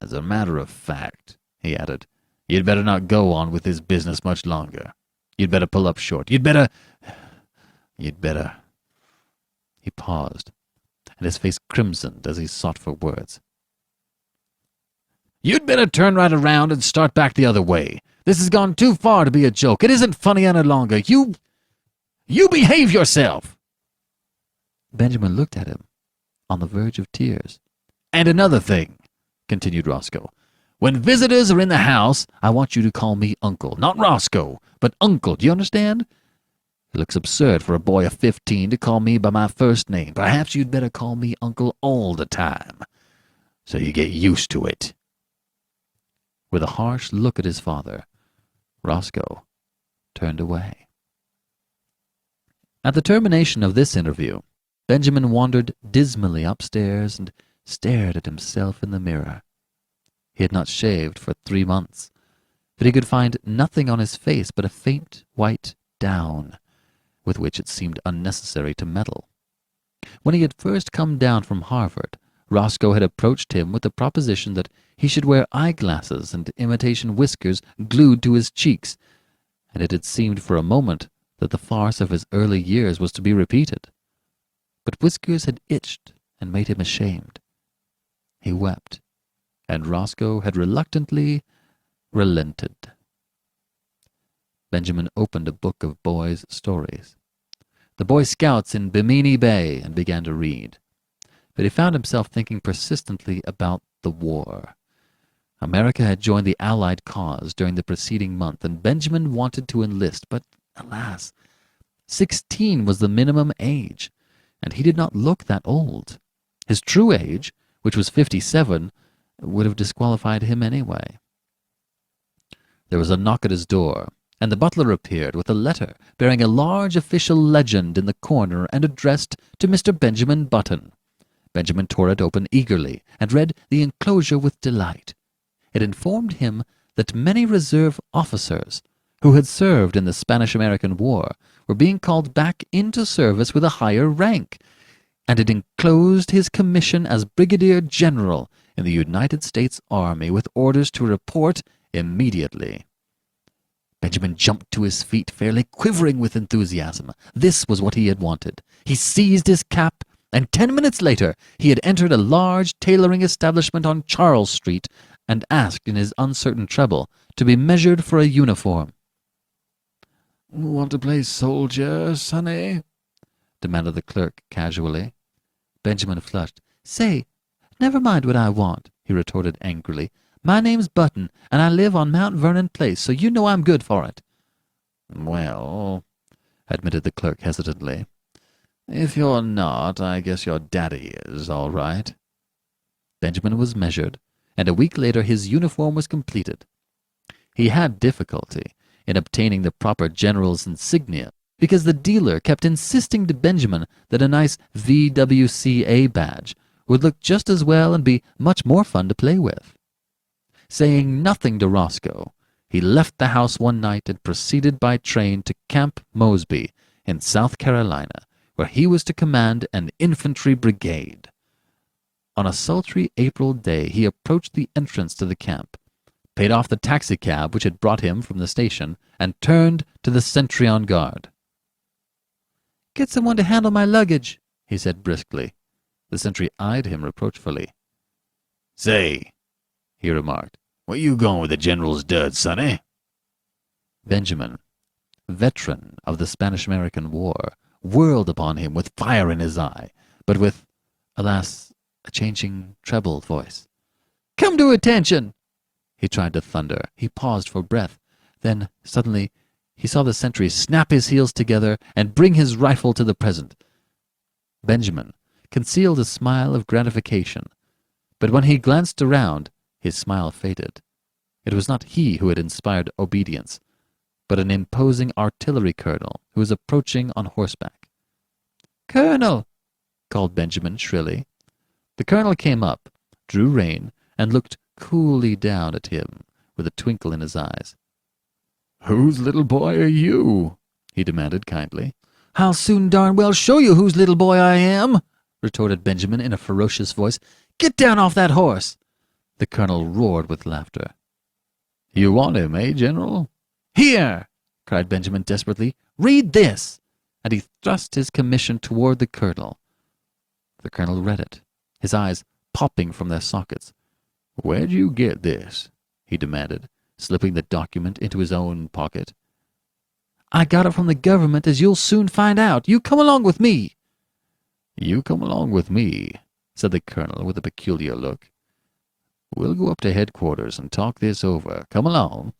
"As a matter of fact," he added, "you'd better not go on with this business much longer. You'd better pull up short. You'd better... He paused, and his face crimsoned as he sought for words. "You'd better turn right around and start back the other way. This has gone too far to be a joke. It isn't funny any longer. You behave yourself!" Benjamin looked at him, on the verge of tears. "And another thing," continued Roscoe. "When visitors are in the house, I want you to call me Uncle. Not Roscoe, but Uncle. Do you understand? It looks absurd for a boy of 15 to call me by my first name. Perhaps you'd better call me Uncle all the time, so you get used to it." With a harsh look at his father, Roscoe turned away. At the termination of this interview, Benjamin wandered dismally upstairs and stared at himself in the mirror. He had not shaved for 3 months, but he could find nothing on his face but a faint white down, with which it seemed unnecessary to meddle. When he had first come down from Harvard, Roscoe had approached him with the proposition that he should wear eyeglasses and imitation whiskers glued to his cheeks, and it had seemed for a moment that the farce of his early years was to be repeated. But whiskers had itched and made him ashamed. He wept, and Roscoe had reluctantly relented. Benjamin opened a book of boys' stories, The Boy Scouts in Bimini Bay, and began to read. But he found himself thinking persistently about the war. America had joined the Allied cause during the preceding month, and Benjamin wanted to enlist, but, alas, 16 was the minimum age, and he did not look that old. His true age which was 57, would have disqualified him anyway. There was a knock at his door, and the butler appeared with a letter bearing a large official legend in the corner and addressed to Mr. Benjamin Button. Benjamin tore it open eagerly and read the enclosure with delight. It informed him that many reserve officers who had served in the Spanish-American War were being called back into service with a higher rank, and it enclosed his commission as Brigadier General in the United States Army with orders to report immediately. Benjamin jumped to his feet, fairly quivering with enthusiasm. This was what he had wanted. He seized his cap, and 10 minutes later he had entered a large tailoring establishment on Charles Street and asked in his uncertain treble to be measured for a uniform. "Want to play soldier, sonny?" demanded the clerk casually. Benjamin flushed. "Say, never mind what I want," he retorted angrily. "My name's Button, and I live on Mount Vernon Place, so you know I'm good for it." "Well," admitted the clerk hesitantly, "if you're not, I guess your daddy is, all right." Benjamin was measured, and a week later his uniform was completed. He had difficulty in obtaining the proper general's insignia, because the dealer kept insisting to Benjamin that a nice VWCA badge would look just as well and be much more fun to play with. Saying nothing to Roscoe, he left the house one night and proceeded by train to Camp Mosby in South Carolina, where he was to command an infantry brigade. On a sultry April day he approached the entrance to the camp, paid off the taxicab which had brought him from the station, and turned to the sentry on guard. "Get someone to handle my luggage," he said briskly. The sentry eyed him reproachfully. "Say," he remarked, "where you going with the general's duds, sonny?" Benjamin, veteran of the Spanish-American War, whirled upon him with fire in his eye, but with, alas, a changing treble voice. "Come to attention!" He tried to thunder. He paused for breath. Then, suddenly, he saw the sentry snap his heels together and bring his rifle to the present. Benjamin concealed a smile of gratification, but when he glanced around, his smile faded. It was not he who had inspired obedience, but an imposing artillery colonel who was approaching on horseback. "Colonel!" called Benjamin shrilly. The colonel came up, drew rein, and looked coolly down at him with a twinkle in his eyes. "Whose little boy are you?" he demanded kindly. "I'll soon darn well show you whose little boy I am," retorted Benjamin in a ferocious voice. "Get down off that horse!" The colonel roared with laughter. "You want him, eh, General?" "Here!" cried Benjamin desperately. "Read this!" And he thrust his commission toward the colonel. The colonel read it, his eyes popping from their sockets. "Where'd you get this?" he demanded, slipping the document into his own pocket. "I got it from the government, as you'll soon find out. You come along with me." "You come along with me," said the colonel with a peculiar look. "We'll go up to headquarters and talk this over. Come along."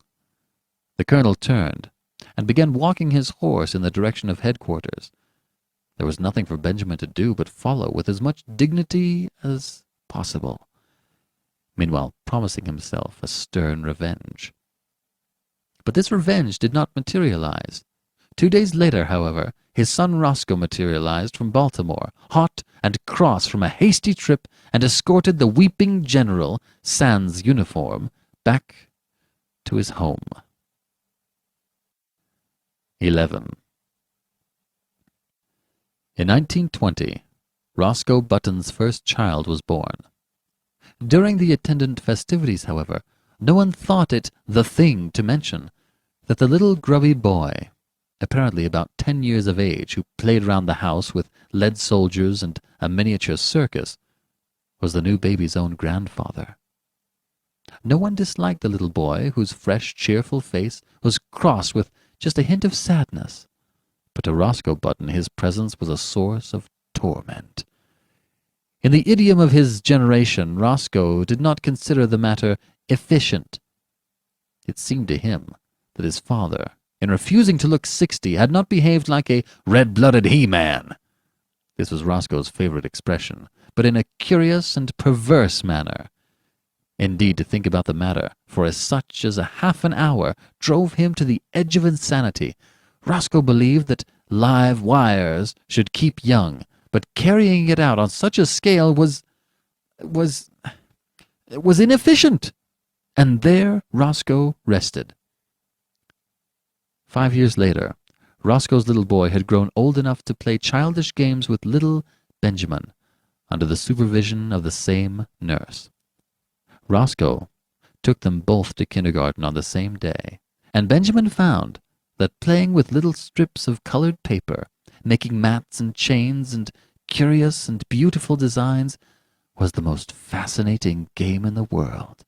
The colonel turned and began walking his horse in the direction of headquarters. There was nothing for Benjamin to do but follow with as much dignity as possible, meanwhile promising himself a stern revenge. But this revenge did not materialize. 2 days later, however, his son Roscoe materialized from Baltimore, hot and cross from a hasty trip, and escorted the weeping general, sans uniform, back to his home. 11. In 1920, Roscoe Button's first child was born. During the attendant festivities, however, no one thought it the thing to mention that the little grubby boy, apparently about 10 years of age, who played round the house with lead soldiers and a miniature circus, was the new baby's own grandfather. No one disliked the little boy, whose fresh, cheerful face was crossed with just a hint of sadness, but to Roscoe Button his presence was a source of torment. In the idiom of his generation, Roscoe did not consider the matter efficient. It seemed to him that his father, in refusing to look 60, had not behaved like a red-blooded he-man. This was Roscoe's favorite expression, but in a curious and perverse manner. Indeed, to think about the matter for as such as a half an hour drove him to the edge of insanity. Roscoe believed that live wires should keep young, but carrying it out on such a scale was inefficient. And there Roscoe rested. 5 years later, Roscoe's little boy had grown old enough to play childish games with little Benjamin, under the supervision of the same nurse. Roscoe took them both to kindergarten on the same day, and Benjamin found that playing with little strips of colored paper, making mats and chains and curious and beautiful designs, was the most fascinating game in the world.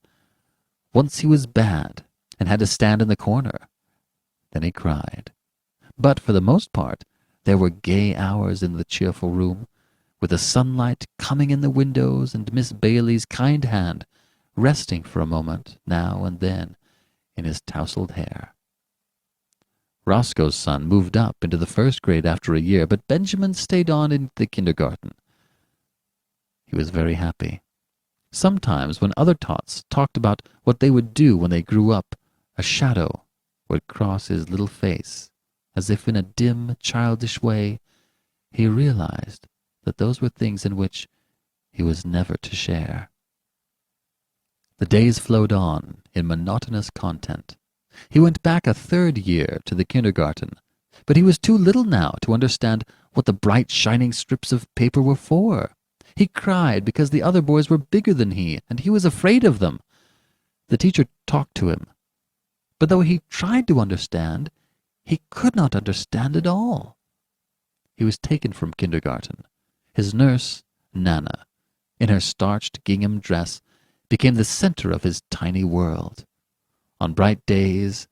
Once he was bad and had to stand in the corner. Then he cried. But for the most part, there were gay hours in the cheerful room, with the sunlight coming in the windows and Miss Bailey's kind hand resting for a moment now and then in his tousled hair. Roscoe's son moved up into the first grade after a year, but Benjamin stayed on in the kindergarten. He was very happy. Sometimes when other tots talked about what they would do when they grew up, a shadow would cross his little face, as if in a dim, childish way he realized that those were things in which he was never to share. The days flowed on in monotonous content. He went back a third year to the kindergarten, but he was too little now to understand what the bright shining strips of paper were for. He cried because the other boys were bigger than he, and he was afraid of them. The teacher talked to him, but though he tried to understand, he could not understand at all. He was taken from kindergarten. His nurse, Nana, in her starched gingham dress, became the center of his tiny world. On bright days,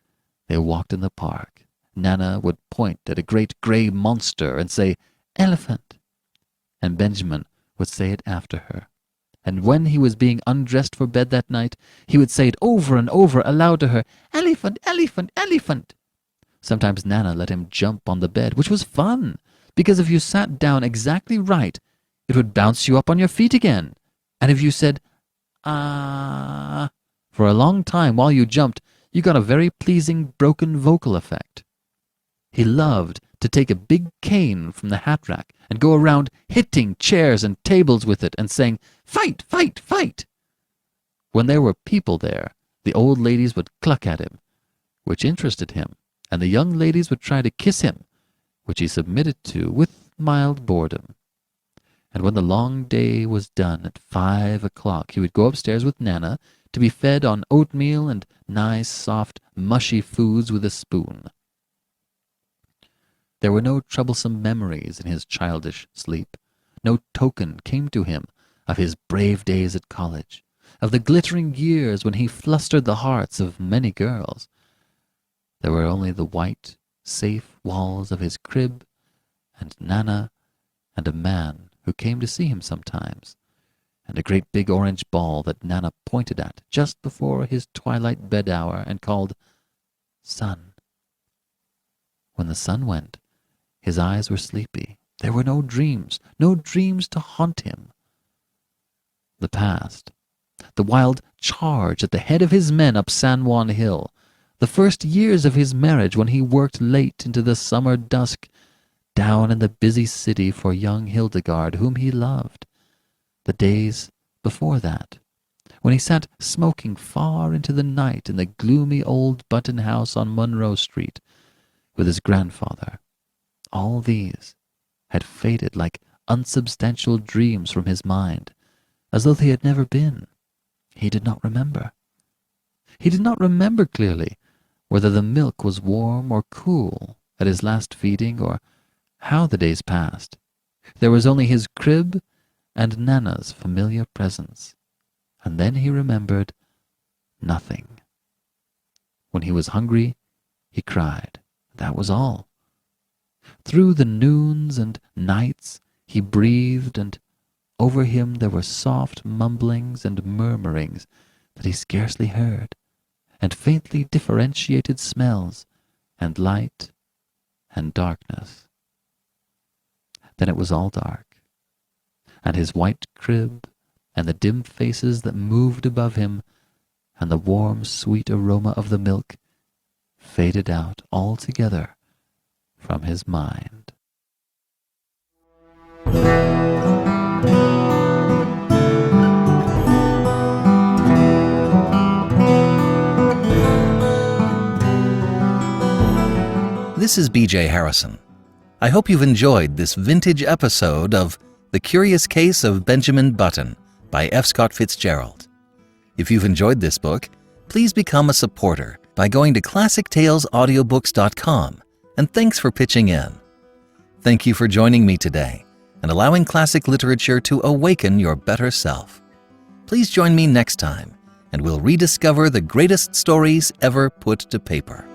they walked in the park. Nana would point at a great gray monster and say, "Elephant," and Benjamin would say it after her. And when he was being undressed for bed that night, he would say it over and over aloud to her, "Elephant, elephant, elephant." Sometimes Nana let him jump on the bed, which was fun, because if you sat down exactly right, it would bounce you up on your feet again. And if you said, "Ah," for a long time while you jumped, you got a very pleasing broken vocal effect. He loved to take a big cane from the hat rack and go around hitting chairs and tables with it and saying, "Fight, fight, fight." When there were people there, the old ladies would cluck at him, which interested him, and the young ladies would try to kiss him, which he submitted to with mild boredom. And when the long day was done at 5 o'clock, he would go upstairs with Nana to be fed on oatmeal and nice, soft, mushy foods with a spoon. There were no troublesome memories in his childish sleep. No token came to him of his brave days at college, of the glittering years when he flustered the hearts of many girls. There were only the white, safe walls of his crib, and Nana, and a man who came to see him sometimes, and a great big orange ball that Nana pointed at just before his twilight bed hour and called, "Sun." When the sun went, his eyes were sleepy. There were no dreams to haunt him. The past, the wild charge at the head of his men up San Juan Hill, the first years of his marriage when he worked late into the summer dusk down in the busy city for young Hildegard, whom he loved. The days before that, when he sat smoking far into the night in the gloomy old Button house on Monroe Street with his grandfather, all these had faded like unsubstantial dreams from his mind, as though they had never been. He did not remember. He did not remember clearly whether the milk was warm or cool at his last feeding, or how the days passed. There was only his crib and Nana's familiar presence, and then he remembered nothing. When he was hungry, he cried. That was all. Through the noons and nights he breathed, and over him there were soft mumblings and murmurings that he scarcely heard, and faintly differentiated smells, and light and darkness. Then it was all dark, and his white crib, and the dim faces that moved above him, and the warm, sweet aroma of the milk faded out altogether from his mind. This is B.J. Harrison. I hope you've enjoyed this vintage episode of The Curious Case of Benjamin Button by F. Scott Fitzgerald. If you've enjoyed this book, please become a supporter by going to ClassicTalesAudiobooks.com, and thanks for pitching in. Thank you for joining me today and allowing classic literature to awaken your better self. Please join me next time, and we'll rediscover the greatest stories ever put to paper.